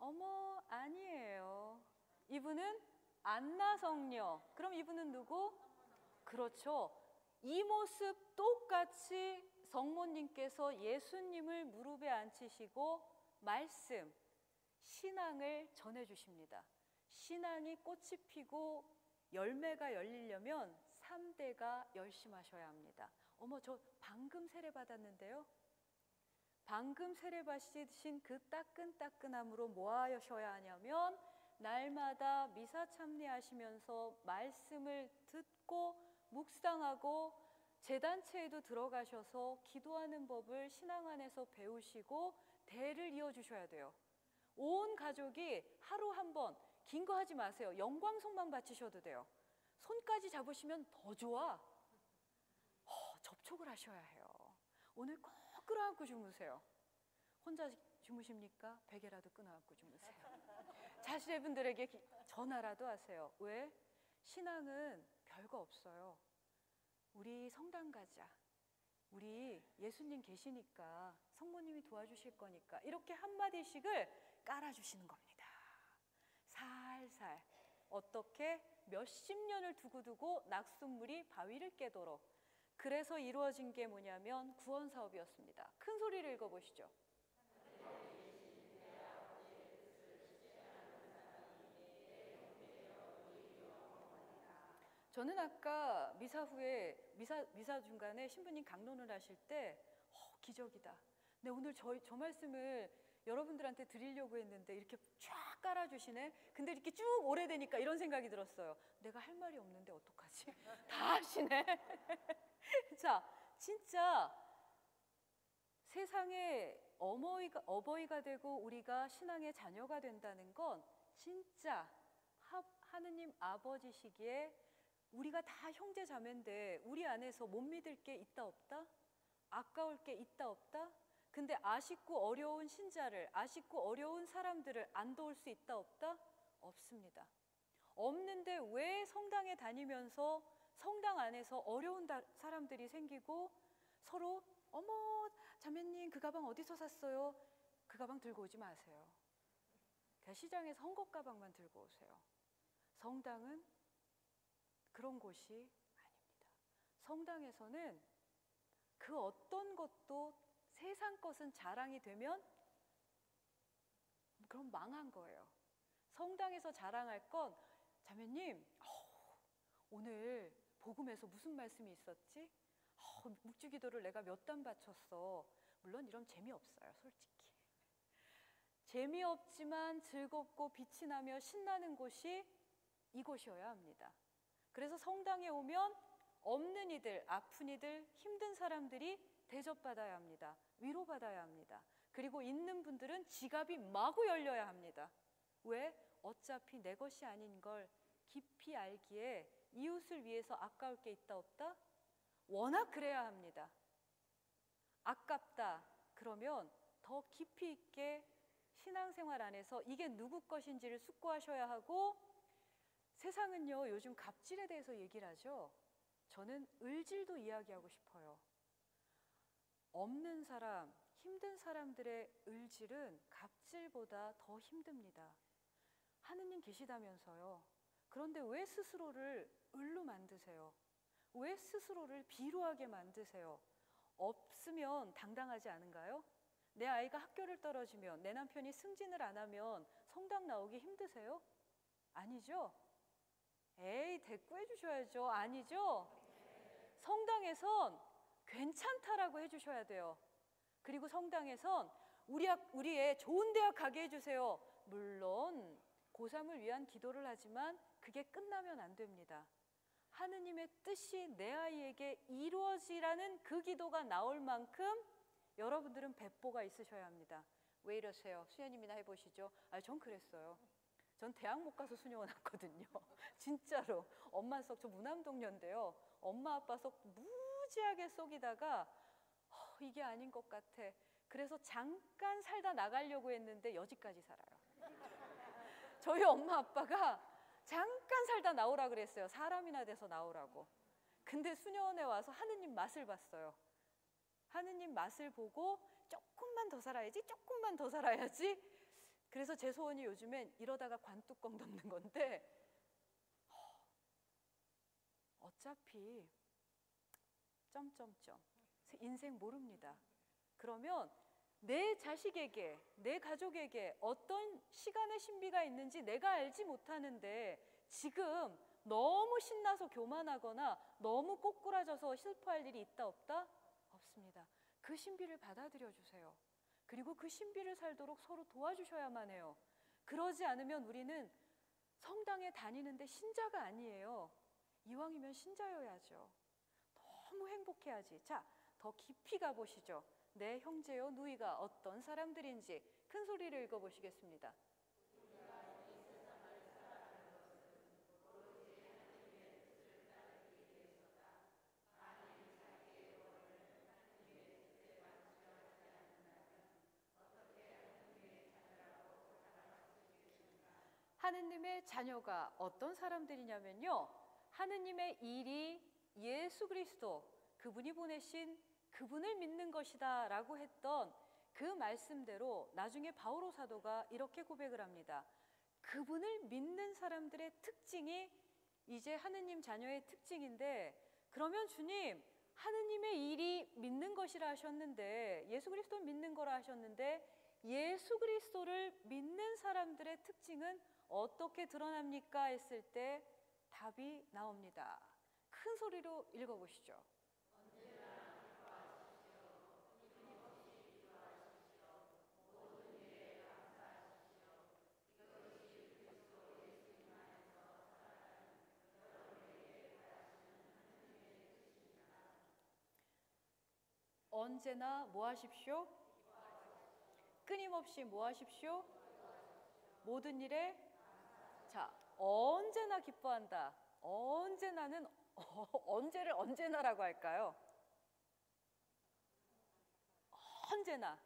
어머, 아니에요. 이분은 안나 성녀. 그럼 이분은 누구? 그렇죠. 이 모습 똑같이 성모님께서 예수님을 무릎에 앉히시고 말씀, 신앙을 전해주십니다. 신앙이 꽃이 피고 열매가 열리려면 3대가 열심하셔야 합니다. 어머, 저 방금 세례받았는데요. 방금 세례받으신 그 따끈따끈함으로 뭐 하셔야 하냐면 날마다 미사 참례하시면서 말씀을 듣고 묵상하고 제단체에도 들어가셔서 기도하는 법을 신앙 안에서 배우시고 대를 이어주셔야 돼요. 온 가족이 하루 한 번, 긴 거 하지 마세요. 영광송만 바치셔도 돼요. 손까지 잡으시면 더 좋아. 접촉을 하셔야 해요. 오늘 꼭 끌어안고 주무세요. 혼자 주무십니까? 베개라도 끊어안고 주무세요. 자식분들에게 전화라도 하세요. 왜? 신앙은 별거 없어요. 우리 성당 가자. 우리 예수님 계시니까 성모님이 도와주실 거니까 이렇게 한마디씩을 깔아주시는 겁니다. 살살 어떻게 몇십 년을 두고두고 낙숫물이 바위를 깨도록. 그래서 이루어진 게 뭐냐면 구원 사업이었습니다. 큰 소리를 읽어보시죠. 저는 아까 미사 후에 미사 중간에 신부님 강론을 하실 때 기적이다. 근데 오늘 저 말씀을 여러분들한테 드리려고 했는데 이렇게 쫙 깔아주시네. 근데 이렇게 쭉 오래되니까 이런 생각이 들었어요. 내가 할 말이 없는데 어떡하지? 다 하시네. 자, 진짜 세상에 어버이가 되고 우리가 신앙의 자녀가 된다는 건 진짜 하느님 아버지시기에 우리가 다 형제 자매인데 우리 안에서 못 믿을 게 있다 없다? 아까울 게 있다 없다? 근데 아쉽고 어려운 신자를, 아쉽고 어려운 사람들을 안 도울 수 있다 없다? 없습니다. 없는데 왜 성당에 다니면서 성당 안에서 어려운 사람들이 생기고 서로 어머 자매님 그 가방 어디서 샀어요? 그 가방 들고 오지 마세요. 그냥 시장에서 헝겊 가방만 들고 오세요. 성당은 그런 곳이 아닙니다. 성당에서는 그 어떤 것도 세상 것은 자랑이 되면 그럼 망한 거예요. 성당에서 자랑할 건 자매님 오늘 복음에서 무슨 말씀이 있었지? 묵주기도를 내가 몇 단 바쳤어. 물론 이런 재미없어요, 솔직히. 재미없지만 즐겁고 빛이 나며 신나는 곳이 이곳이어야 합니다. 그래서 성당에 오면 없는 이들, 아픈 이들, 힘든 사람들이 대접받아야 합니다. 위로받아야 합니다. 그리고 있는 분들은 지갑이 마구 열려야 합니다. 왜? 어차피 내 것이 아닌 걸 깊이 알기에 이웃을 위해서 아까울 게 있다 없다? 워낙 그래야 합니다. 아깝다 그러면 더 깊이 있게 신앙생활 안에서 이게 누구 것인지를 숙고하셔야 하고, 세상은요 요즘 갑질에 대해서 얘기를 하죠. 저는 을질도 이야기하고 싶어요. 없는 사람, 힘든 사람들의 을질은 갑질보다 더 힘듭니다. 하느님 계시다면서요. 그런데 왜 스스로를 을로 만드세요? 왜 스스로를 비루하게 만드세요? 없으면 당당하지 않은가요? 내 아이가 학교를 떨어지면, 내 남편이 승진을 안 하면 성당 나오기 힘드세요? 아니죠? 에이, 대꾸해 주셔야죠. 아니죠? 성당에선 괜찮다라고 해주셔야 돼요. 그리고 성당에선 우리 애 좋은 대학 가게 해주세요. 물론 고3을 위한 기도를 하지만 그게 끝나면 안 됩니다. 하느님의 뜻이 내 아이에게 이루어지라는 그 기도가 나올 만큼 여러분들은 배포가 있으셔야 합니다. 왜 이러세요? 수녀님이나 해보시죠. 전 그랬어요. 전 대학 못 가서 수녀원 왔거든요. 진짜로. 엄마 속, 저 무남동녀인데요. 엄마 아빠 속 무지하게 속이다가 이게 아닌 것 같아. 그래서 잠깐 살다 나가려고 했는데 여지까지 살아요. 저희 엄마 아빠가 잠깐 살다 나오라 그랬어요. 사람이나 돼서 나오라고. 근데 수녀원에 와서 하느님 맛을 봤어요. 하느님 맛을 보고 조금만 더 살아야지, 조금만 더 살아야지. 그래서 제 소원이 요즘엔 이러다가 관뚜껑 덮는 건데, 어차피 점점점 인생 모릅니다. 그러면 내 자식에게, 내 가족에게 어떤 시간의 신비가 있는지 내가 알지 못하는데 지금 너무 신나서 교만하거나 너무 꼬꾸라져서 슬퍼할 일이 있다 없다? 없습니다. 그 신비를 받아들여 주세요. 그리고 그 신비를 살도록 서로 도와주셔야만 해요. 그러지 않으면 우리는 성당에 다니는데 신자가 아니에요. 이왕이면 신자여야죠. 너무 행복해야지. 자, 더 깊이 가보시죠. 내 형제요 누이가 어떤 사람들인지 큰 소리를 읽어보시겠습니다. 하느님의 자녀가 어떤 사람들이냐면요, 하느님의 일이 예수 그리스도, 그분이 보내신 그분을 믿는 것이다 라고 했던 그 말씀대로 나중에 바오로 사도가 이렇게 고백을 합니다. 그분을 믿는 사람들의 특징이 이제 하느님 자녀의 특징인데, 그러면 주님, 하느님의 일이 믿는 것이라 하셨는데, 예수 그리스도를 믿는 거라 하셨는데, 예수 그리스도를 믿는 사람들의 특징은 어떻게 드러납니까? 했을 때 답이 나옵니다. 큰 소리로 읽어보시죠. 언제나 뭐 하십시오? 끊임없이 뭐 하십시오? 모든 일에, 자, 언제나 기뻐한다. 언제나는 언제를 언제나라고 할까요? 언제나.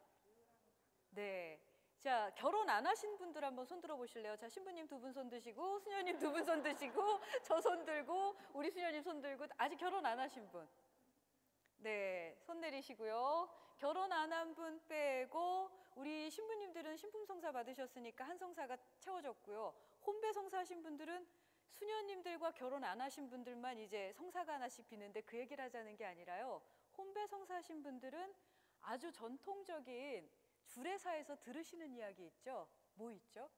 네. 자, 결혼 안 하신 분들 한번 손 들어 보실래요? 자, 신부님 두 분 손 드시고, 수녀님 두 분 손 드시고, 저 손 들고, 우리 수녀님 손 들고, 아직 결혼 안 하신 분. 네, 손 내리시고요. 결혼 안 한 분 빼고, 우리 신부님들은 신품성사 받으셨으니까 한 성사가 채워졌고요. 혼배성사 하신 분들은 수녀님들과 결혼 안 하신 분들만 이제 성사가 하나씩 비는데 그 얘기를 하자는 게 아니라요. 혼배성사 하신 분들은 아주 전통적인 주례사에서 들으시는 이야기 있죠? 뭐 있죠?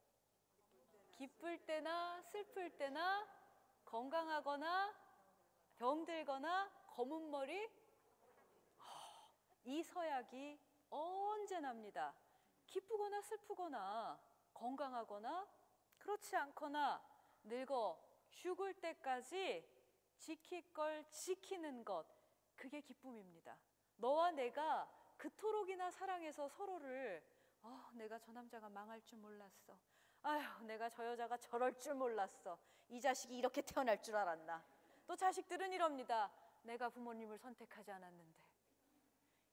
기쁠 때나 슬플 때나 건강하거나 병들거나 검은 머리, 이 서약이 언제나입니다. 기쁘거나 슬프거나 건강하거나 그렇지 않거나 늙어 죽을 때까지 지킬 걸 지키는 것, 그게 기쁨입니다. 너와 내가 그토록이나 사랑해서 서로를 내가 저 남자가 망할 줄 몰랐어. 아휴, 내가 저 여자가 저럴 줄 몰랐어. 이 자식이 이렇게 태어날 줄 알았나. 또 자식들은 이럽니다. 내가 부모님을 선택하지 않았는데.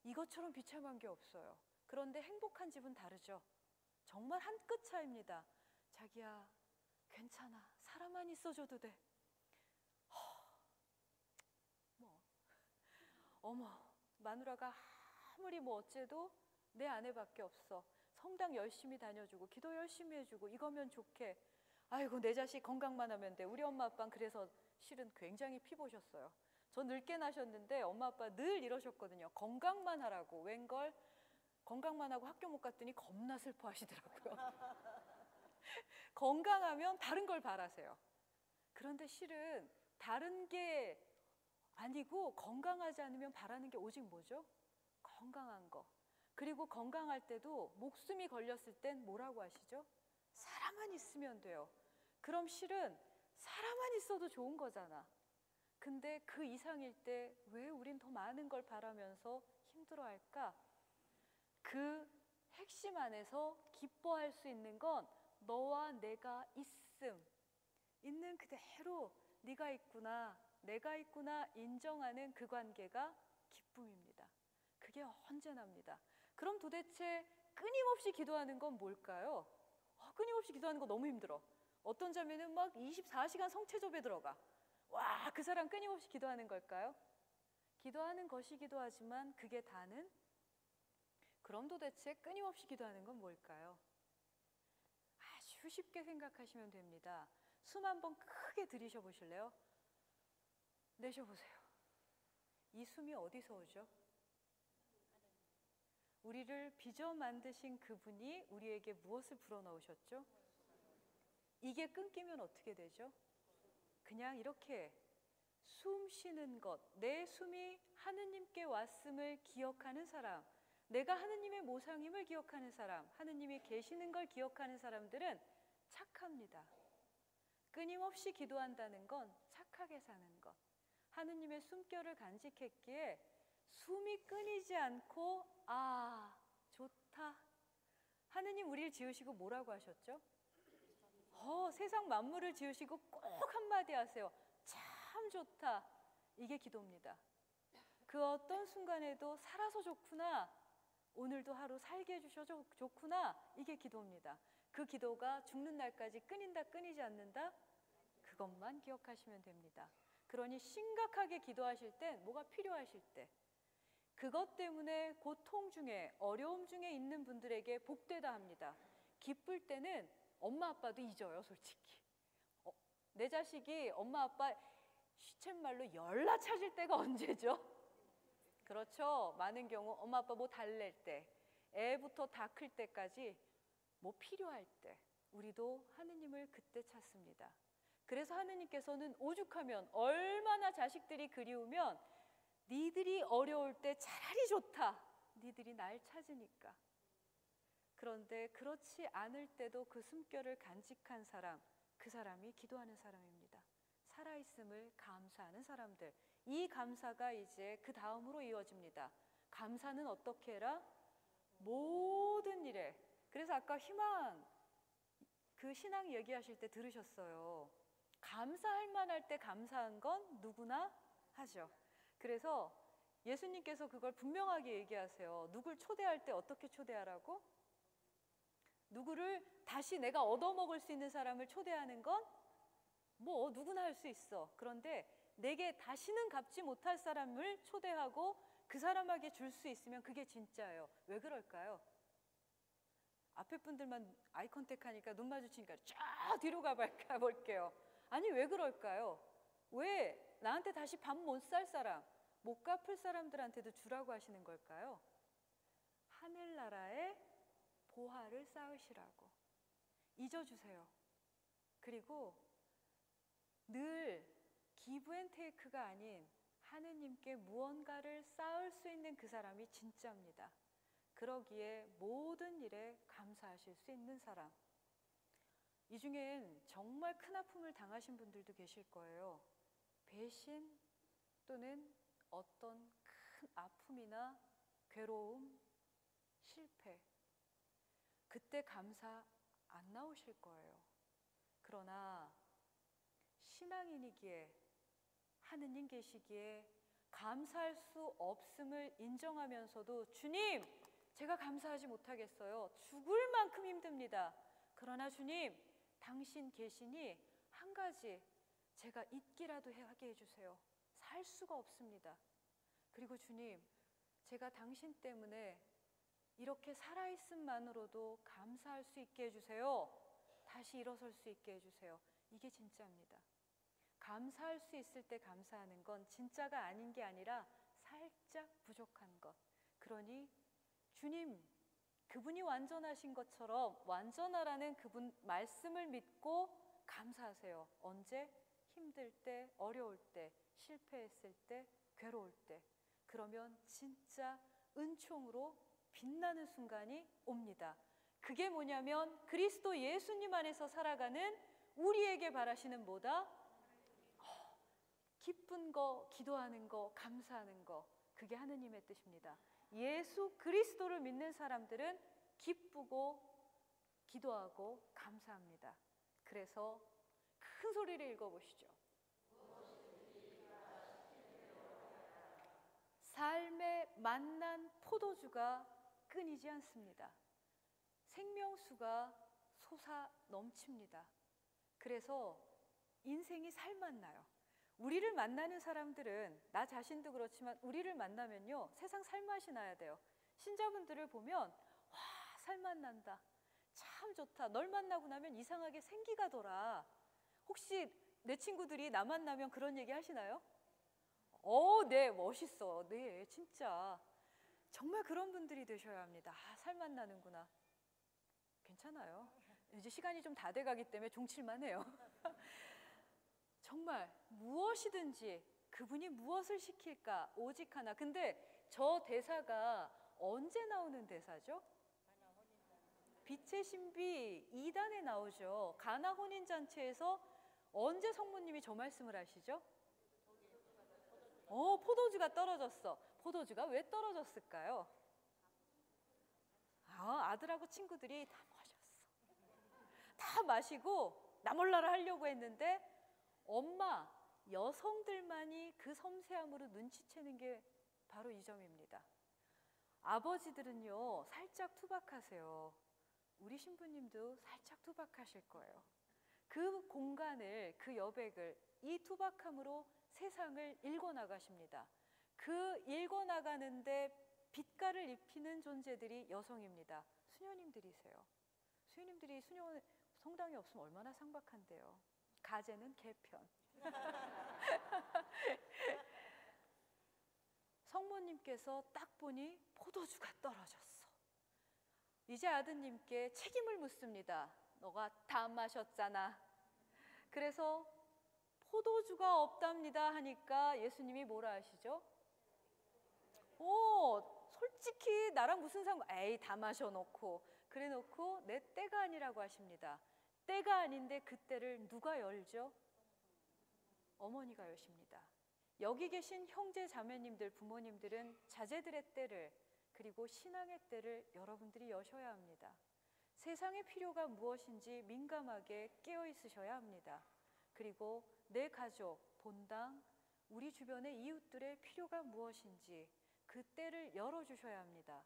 이것처럼 비참한 게 없어요. 그런데 행복한 집은 다르죠. 정말 한 끗 차이입니다. 자기야, 괜찮아. 사람만 있어줘도 돼. 어머, 마누라가 아무리 뭐 어째도 내 아내밖에 없어. 성당 열심히 다녀주고 기도 열심히 해주고 이거면 좋게. 아이고, 내 자식 건강만 하면 돼. 우리 엄마 아빠는 그래서 실은 굉장히 피보셨어요. 저 늙게 나셨는데 엄마 아빠 늘 이러셨거든요. 건강만 하라고. 웬걸 건강만 하고 학교 못 갔더니 겁나 슬퍼하시더라고요. 건강하면 다른 걸 바라세요. 그런데 실은 다른 게 아니고 건강하지 않으면 바라는 게 오직 뭐죠? 건강한 거. 그리고 건강할 때도 목숨이 걸렸을 땐 뭐라고 하시죠? 사람만 있으면 돼요. 그럼 실은 사람만 있어도 좋은 거잖아. 근데 그 이상일 때 왜 우린 더 많은 걸 바라면서 힘들어할까? 그 핵심 안에서 기뻐할 수 있는 건 너와 내가 있는 그대로 네가 있구나, 내가 있구나 인정하는 그 관계가 기쁨입니다. 그게 언제나입니다. 그럼 도대체 끊임없이 기도하는 건 뭘까요? 끊임없이 기도하는 거 너무 힘들어. 어떤 자매는 막 24시간 성체조에 들어가. 와, 그 사람 끊임없이 기도하는 걸까요? 기도하는 것이기도 하지만 그게 다는? 그럼 도대체 끊임없이 기도하는 건 뭘까요? 아주 쉽게 생각하시면 됩니다. 숨 한번 크게 들이셔 보실래요? 내쉬어보세요. 이 숨이 어디서 오죠? 우리를 빚어 만드신 그분이 우리에게 무엇을 불어넣으셨죠? 이게 끊기면 어떻게 되죠? 그냥 이렇게 숨 쉬는 것, 내 숨이 하느님께 왔음을 기억하는 사람, 내가 하느님의 모상임을 기억하는 사람, 하느님이 계시는 걸 기억하는 사람들은 착합니다. 끊임없이 기도한다는 건 착하게 사는 것. 하느님의 숨결을 간직했기에 숨이 끊이지 않고 좋다. 하느님 우리를 지으시고 뭐라고 하셨죠? 세상 만물을 지으시고 꼭 한마디 하세요. 참 좋다. 이게 기도입니다. 그 어떤 순간에도 살아서 좋구나. 오늘도 하루 살게 해주셔서 좋구나. 이게 기도입니다. 그 기도가 죽는 날까지 끊인다 끊이지 않는다. 그것만 기억하시면 됩니다. 그러니 심각하게 기도하실 때 뭐가 필요하실 때 그것 때문에 고통 중에 어려움 중에 있는 분들에게 복되다 합니다. 기쁠 때는 엄마 아빠도 잊어요, 솔직히. 내 자식이 엄마 아빠 시쳇말로 열나 찾을 때가 언제죠? 그렇죠. 많은 경우 엄마 아빠 뭐 달랠 때, 애부터 다 클 때까지 뭐 필요할 때 우리도 하느님을 그때 찾습니다. 그래서 하느님께서는 오죽하면 얼마나 자식들이 그리우면 니들이 어려울 때 차라리 좋다. 니들이 날 찾으니까. 그런데 그렇지 않을 때도 그 숨결을 간직한 사람, 그 사람이 기도하는 사람입니다. 살아있음을 감사하는 사람들. 이 감사가 이제 그 다음으로 이어집니다. 감사는 어떻게 해라? 모든 일에. 그래서 아까 희망 그 신앙 얘기하실 때 들으셨어요. 감사할 만할 때 감사한 건 누구나 하죠. 그래서 예수님께서 그걸 분명하게 얘기하세요. 누굴 초대할 때 어떻게 초대하라고? 누구를 다시 내가 얻어먹을 수 있는 사람을 초대하는 건 뭐 누구나 할 수 있어. 그런데 내게 다시는 갚지 못할 사람을 초대하고 그 사람에게 줄 수 있으면 그게 진짜예요. 왜 그럴까요? 앞에 분들만 아이 컨택 하니까 눈 마주치니까 쫙 뒤로 가볼게요. 아니 왜 그럴까요? 왜 나한테 다시 밥 못 살 사람, 못 갚을 사람들한테도 주라고 하시는 걸까요? 하늘나라에 보화를 쌓으시라고. 잊어주세요. 그리고 늘 기브 앤 테이크가 아닌 하느님께 무언가를 쌓을 수 있는 그 사람이 진짜입니다. 그러기에 모든 일에 감사하실 수 있는 사람. 이 중엔 정말 큰 아픔을 당하신 분들도 계실 거예요. 배신 또는 어떤 큰 아픔이나 괴로움, 실패. 그때 감사 안 나오실 거예요. 그러나 신앙인이기에 하느님 계시기에 감사할 수 없음을 인정하면서도 주님, 제가 감사하지 못하겠어요. 죽을 만큼 힘듭니다. 그러나 주님, 당신 계시니 한 가지 제가 잊기라도 하게 해주세요. 살 수가 없습니다. 그리고 주님, 제가 당신 때문에 이렇게 살아있음만으로도 감사할 수 있게 해주세요. 다시 일어설 수 있게 해주세요. 이게 진짜입니다. 감사할 수 있을 때 감사하는 건 진짜가 아닌 게 아니라 살짝 부족한 것. 그러니 주님, 그분이 완전하신 것처럼 완전하라는 그분 말씀을 믿고 감사하세요. 언제? 힘들 때, 어려울 때, 실패했을 때, 괴로울 때. 그러면 진짜 은총으로 빛나는 순간이 옵니다. 그게 뭐냐면 그리스도 예수님 안에서 살아가는 우리에게 바라시는 뭐다? 기쁜 거, 기도하는 거, 감사하는 거. 그게 하느님의 뜻입니다. 예수 그리스도를 믿는 사람들은 기쁘고 기도하고 감사합니다. 그래서 큰 소리를 읽어보시죠. 삶에 만난 포도주가 끊이지 않습니다. 생명수가 솟아 넘칩니다. 그래서 인생이 살맛나요. 우리를 만나는 사람들은, 나 자신도 그렇지만 우리를 만나면요, 세상 살맛이 나야 돼요. 신자분들을 보면 와, 살맛난다, 참 좋다, 널 만나고 나면 이상하게 생기가 돌아. 혹시 내 친구들이 나 만나면 그런 얘기 하시나요? 네, 멋있어. 네, 진짜 정말 그런 분들이 되셔야 합니다. 아, 살맛나는구나. 괜찮아요. 이제 시간이 좀 다 돼가기 때문에 종칠만 해요. 정말 무엇이든지 그분이 무엇을 시킬까 오직 하나. 근데 저 대사가 언제 나오는 대사죠? 빛의 신비 2단에 나오죠. 가나 혼인잔치에서 언제 성모님이 저 말씀을 하시죠? 포도주가 떨어졌어. 포도주가 왜 떨어졌을까요? 아들하고 친구들이 다 마셨어. 다 마시고 나 몰라라 하려고 했는데 엄마, 여성들만이 그 섬세함으로 눈치채는 게 바로 이 점입니다. 아버지들은요, 살짝 투박하세요. 우리 신부님도 살짝 투박하실 거예요. 그 공간을, 그 여백을 이 투박함으로 세상을 읽어나가십니다. 그 읽어나가는데 빛깔을 입히는 존재들이 여성입니다. 수녀님들이세요. 수녀님들이 성당에 없으면 얼마나 상박한데요. 가제는 개편. 성모님께서 딱 보니 포도주가 떨어졌어. 이제 아드님께 책임을 묻습니다. 너가 다 마셨잖아. 그래서 포도주가 없답니다 하니까 예수님이 뭐라 하시죠? 솔직히 나랑 무슨 상관? 에이, 다 마셔놓고. 그래 놓고 내 때가 아니라고 하십니다. 때가 아닌데 그 때를 누가 열죠? 어머니가 여십니다. 여기 계신 형제 자매님들, 부모님들은 자제들의 때를, 그리고 신앙의 때를 여러분들이 여셔야 합니다. 세상의 필요가 무엇인지 민감하게 깨어 있으셔야 합니다. 그리고 내 가족, 본당, 우리 주변의 이웃들의 필요가 무엇인지 그 때를 열어주셔야 합니다.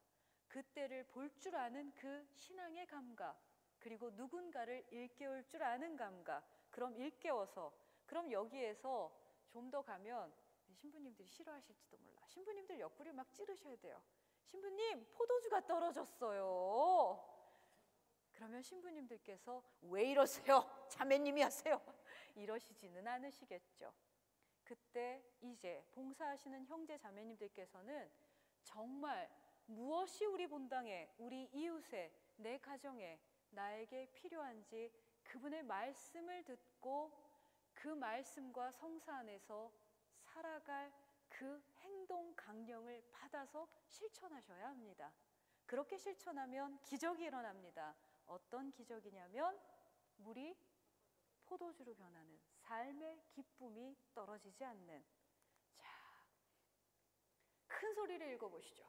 그 때를 볼 줄 아는 그 신앙의 감각, 그리고 누군가를 일깨울 줄 아는 감각, 그럼 일깨워서, 그럼 여기에서 좀 더 가면 신부님들이 싫어하실지도 몰라. 신부님들 옆구리 막 찌르셔야 돼요. 신부님, 포도주가 떨어졌어요. 그러면 신부님들께서 왜 이러세요? 자매님이 하세요. 이러시지는 않으시겠죠. 그때 이제 봉사하시는 형제 자매님들께서는 정말 무엇이 우리 본당에, 우리 이웃에, 내 가정에 나에게 필요한지 그분의 말씀을 듣고 그 말씀과 성사 안에서 살아갈 그 행동 강령을 받아서 실천하셔야 합니다. 그렇게 실천하면 기적이 일어납니다. 어떤 기적이냐면 물이 포도주로 변하는 삶의 기쁨이 떨어지지 않는. 자, 큰 소리를 읽어보시죠.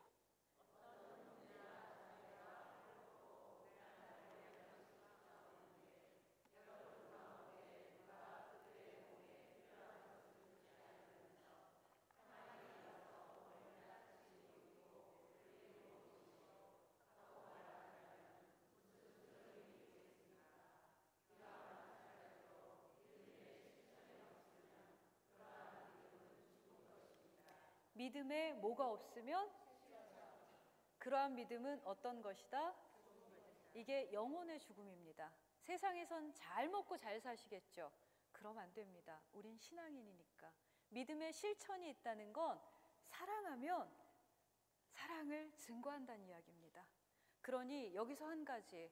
믿음에 뭐가 없으면 그러한 믿음은 어떤 것이다? 이게 영혼의 죽음입니다. 세상에선 잘 먹고 잘 사시겠죠. 그럼 안 됩니다. 우린 신앙인이니까. 믿음의 실천이 있다는 건 사랑하면 사랑을 증거한다는 이야기입니다. 그러니 여기서 한 가지,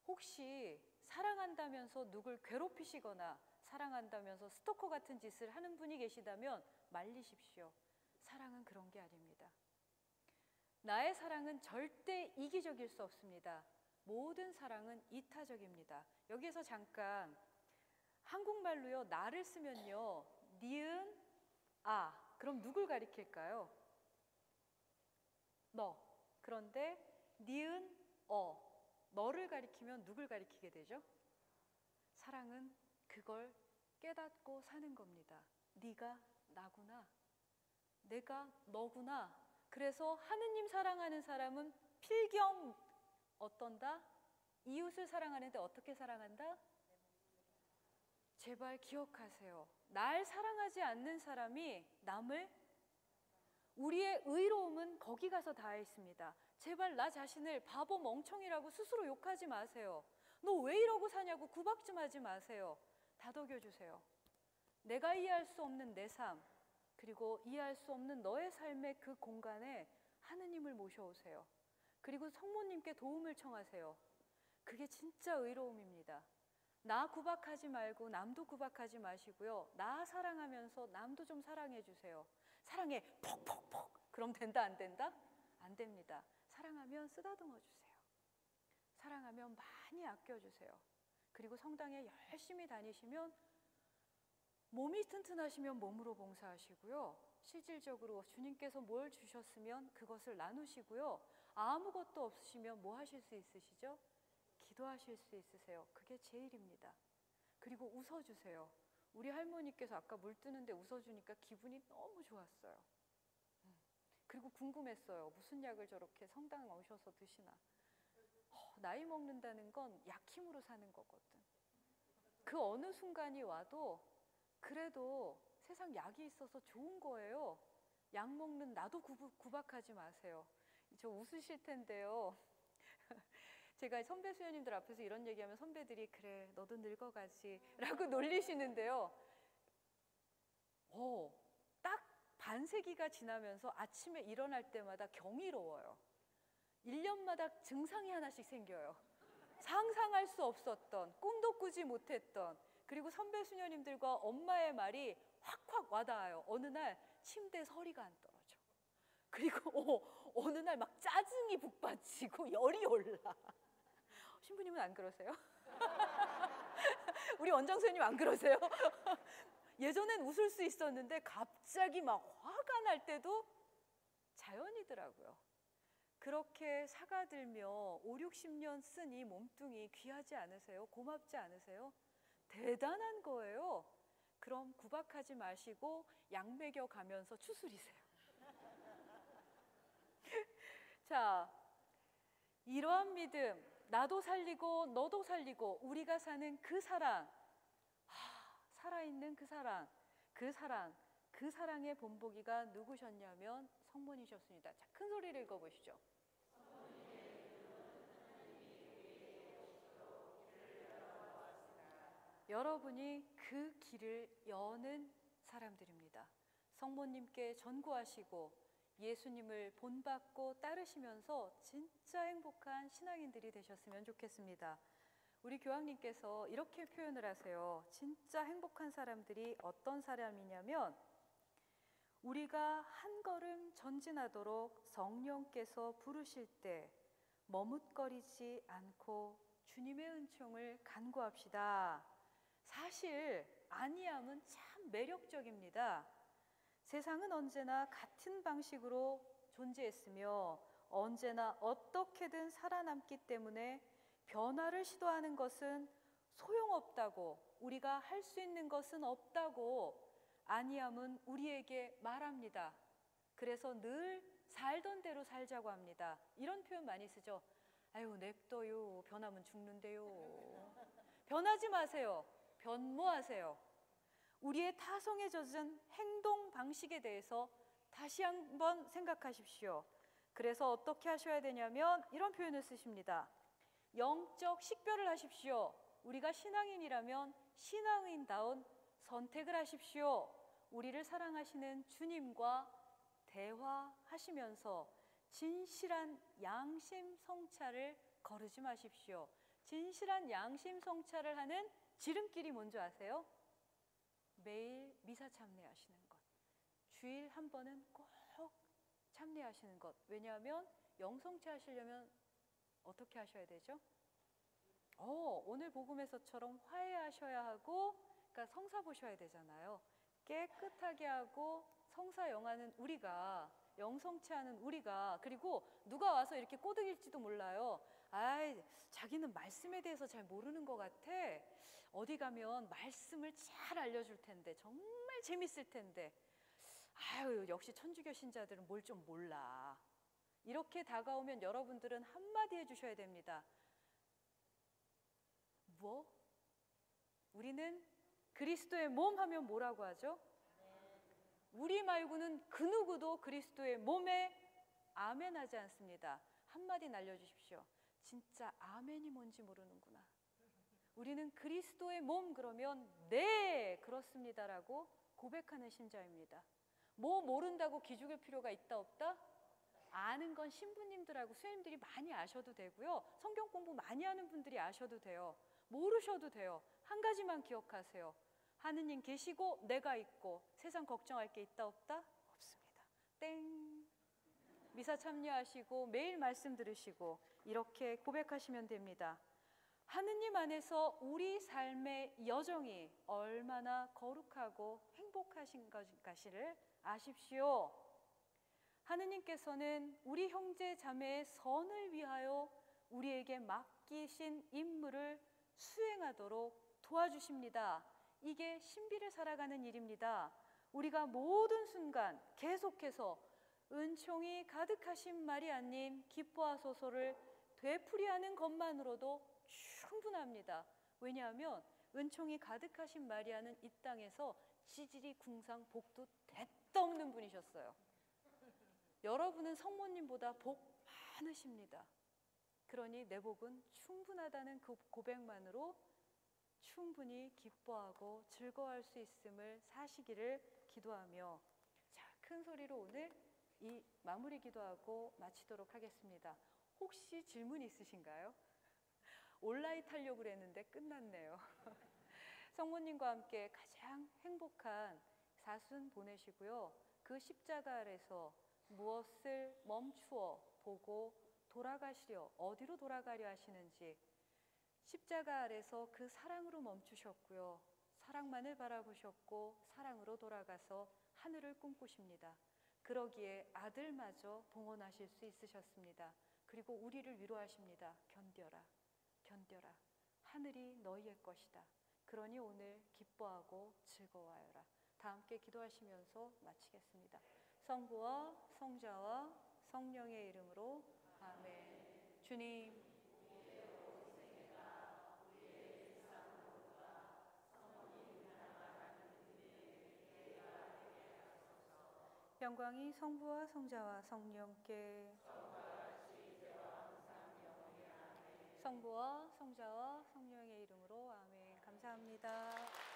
혹시 사랑한다면서 누굴 괴롭히시거나 사랑한다면서 스토커 같은 짓을 하는 분이 계시다면 말리십시오. 사랑은 그런 게 아닙니다. 나의 사랑은 절대 이기적일 수 없습니다. 모든 사랑은 이타적입니다. 여기에서 잠깐 한국말로요, 나를 쓰면요, 니은, 아, 그럼 누굴 가리킬까요? 너. 그런데 니은, 너를 가리키면 누굴 가리키게 되죠? 사랑은 그걸 깨닫고 사는 겁니다. 네가 나구나. 내가 너구나. 그래서 하느님 사랑하는 사람은 필경 어떤다? 이웃을 사랑하는데 어떻게 사랑한다? 제발 기억하세요. 날 사랑하지 않는 사람이 남을, 우리의 의로움은 거기 가서 닿아 있습니다. 제발 나 자신을 바보 멍청이라고 스스로 욕하지 마세요. 너 왜 이러고 사냐고 구박 좀 하지 마세요. 다독여 주세요. 내가 이해할 수 없는 내 삶, 그리고 이해할 수 없는 너의 삶의 그 공간에 하느님을 모셔오세요. 그리고 성모님께 도움을 청하세요. 그게 진짜 의로움입니다. 나 구박하지 말고 남도 구박하지 마시고요. 나 사랑하면서 남도 좀 사랑해 주세요. 사랑해, 퍽퍽퍽. 그럼 된다, 안 된다? 안 됩니다. 사랑하면 쓰다듬어 주세요. 사랑하면 많이 아껴주세요. 그리고 성당에 열심히 다니시면 몸이 튼튼하시면 몸으로 봉사하시고요. 실질적으로 주님께서 뭘 주셨으면 그것을 나누시고요. 아무것도 없으시면 뭐 하실 수 있으시죠? 기도하실 수 있으세요. 그게 제일입니다. 그리고 웃어주세요. 우리 할머니께서 아까 물 뜨는데 웃어주니까 기분이 너무 좋았어요. 그리고 궁금했어요. 무슨 약을 저렇게 성당 오셔서 드시나. 나이 먹는다는 건 약힘으로 사는 거거든. 그 어느 순간이 와도 그래도 세상 약이 있어서 좋은 거예요. 약 먹는 나도 구박하지 마세요. 저 웃으실 텐데요. 제가 선배 수녀님들 앞에서 이런 얘기하면 선배들이 그래 너도 늙어가지 라고 놀리시는데요. 딱 반세기가 지나면서 아침에 일어날 때마다 경이로워요. 1년마다 증상이 하나씩 생겨요. 상상할 수 없었던, 꿈도 꾸지 못했던, 그리고 선배 수녀님들과 엄마의 말이 확확 와닿아요. 어느 날 침대에서 허리가 안 떨어져. 그리고 어느 날 막 짜증이 북받치고 열이 올라. 신부님은 안 그러세요? 우리 원장 선생님 안 그러세요? 예전엔 웃을 수 있었는데 갑자기 막 화가 날 때도 자연이더라고요. 그렇게 사가들며 5, 60년 쓴 이 몸뚱이 귀하지 않으세요? 고맙지 않으세요? 대단한 거예요. 그럼 구박하지 마시고 약 먹여 가면서 추스리세요. 자, 이러한 믿음, 나도 살리고 너도 살리고 우리가 사는 그 사랑, 살아있는 그 사랑, 그 사랑의 본보기가 누구셨냐면 성모님이셨습니다. 자, 큰 소리를 읽어보시죠. 여러분이 그 길을 여는 사람들입니다. 성모님께 전구하시고 예수님을 본받고 따르시면서 진짜 행복한 신앙인들이 되셨으면 좋겠습니다. 우리 교황님께서 이렇게 표현을 하세요. 진짜 행복한 사람들이 어떤 사람이냐면 우리가 한 걸음 전진하도록 성령께서 부르실 때 머뭇거리지 않고 주님의 은총을 간구합시다. 사실 아니함은 참 매력적입니다. 세상은 언제나 같은 방식으로 존재했으며 언제나 어떻게든 살아남기 때문에 변화를 시도하는 것은 소용없다고, 우리가 할 수 있는 것은 없다고 아니함은 우리에게 말합니다. 그래서 늘 살던 대로 살자고 합니다. 이런 표현 많이 쓰죠. 아유, 냅둬요. 변하면 죽는데요. 변하지 마세요. 변모하세요. 우리의 타성에 젖은 행동 방식에 대해서 다시 한번 생각하십시오. 그래서 어떻게 하셔야 되냐면 이런 표현을 쓰십니다. 영적 식별을 하십시오. 우리가 신앙인이라면 신앙인다운 선택을 하십시오. 우리를 사랑하시는 주님과 대화하시면서 진실한 양심 성찰을 거르지 마십시오. 진실한 양심 성찰을 하는 지름길이 뭔지 아세요? 매일 미사 참례하시는 것. 주일 한 번은 꼭 참례하시는 것. 왜냐하면 영성체 하시려면 어떻게 하셔야 되죠? 오늘 복음에서처럼 화해하셔야 하고, 그러니까 성사 보셔야 되잖아요. 깨끗하게 하고 성사 영하는 우리가, 영성체하는 우리가, 그리고 누가 와서 이렇게 꼬드길지도 몰라요. 아이, 자기는 말씀에 대해서 잘 모르는 것 같아. 어디 가면 말씀을 잘 알려줄 텐데, 정말 재밌을 텐데. 아유, 역시 천주교 신자들은 뭘 좀 몰라. 이렇게 다가오면 여러분들은 한마디 해주셔야 됩니다. 뭐? 우리는 그리스도의 몸 하면 뭐라고 하죠? 우리 말고는 그 누구도 그리스도의 몸에 아멘 하지 않습니다. 한마디 날려주십시오. 진짜 아멘이 뭔지 모르는구나. 우리는 그리스도의 몸 그러면 네 그렇습니다라고 고백하는 신자입니다. 뭐 모른다고 기죽을 필요가 있다 없다? 아는 건 신부님들하고 수녀님들이 많이 아셔도 되고요. 성경 공부 많이 하는 분들이 아셔도 돼요. 모르셔도 돼요. 한 가지만 기억하세요. 하느님 계시고 내가 있고 세상 걱정할 게 있다 없다? 없습니다. 땡. 미사 참여하시고 매일 말씀 들으시고 이렇게 고백하시면 됩니다. 하느님 안에서 우리 삶의 여정이 얼마나 거룩하고 행복하신 것인가를 아십시오. 하느님께서는 우리 형제 자매의 선을 위하여 우리에게 맡기신 임무를 수행하도록 도와주십니다. 이게 신비를 살아가는 일입니다. 우리가 모든 순간 계속해서 은총이 가득하신 마리아님 기뻐하소서를 되풀이하는 것만으로도 충분합니다. 왜냐하면 은총이 가득하신 마리아는 이 땅에서 지질이 궁상 복도 대도 없는 분이셨어요. 여러분은 성모님보다 복 많으십니다. 그러니 내 복은 충분하다는 그 고백만으로 충분히 기뻐하고 즐거워할 수 있음을 사시기를 기도하며, 자, 큰 소리로 오늘 이 마무리 기도하고 마치도록 하겠습니다. 혹시 질문 있으신가요? 온라인 타려고 그랬는데 끝났네요. 성모님과 함께 가장 행복한 사순 보내시고요. 그 십자가 아래서 무엇을 멈추어 보고 돌아가시려, 어디로 돌아가려 하시는지 십자가 아래서 그 사랑으로 멈추셨고요. 사랑만을 바라보셨고 사랑으로 돌아가서 하늘을 꿈꾸십니다. 그러기에 아들마저 봉헌하실 수 있으셨습니다. 그리고 우리를 위로하십니다. 견뎌라, 견뎌라. 하늘이 너희의 것이다. 그러니 오늘 기뻐하고 즐거워하여라. 다 함께 기도하시면서 마치겠습니다. 성부와 성자와 성령의 이름으로 아멘. 주님, 영광이 성부와 성자와 성령께, 성부와 성자와 성령의 이름으로 아멘. 감사합니다.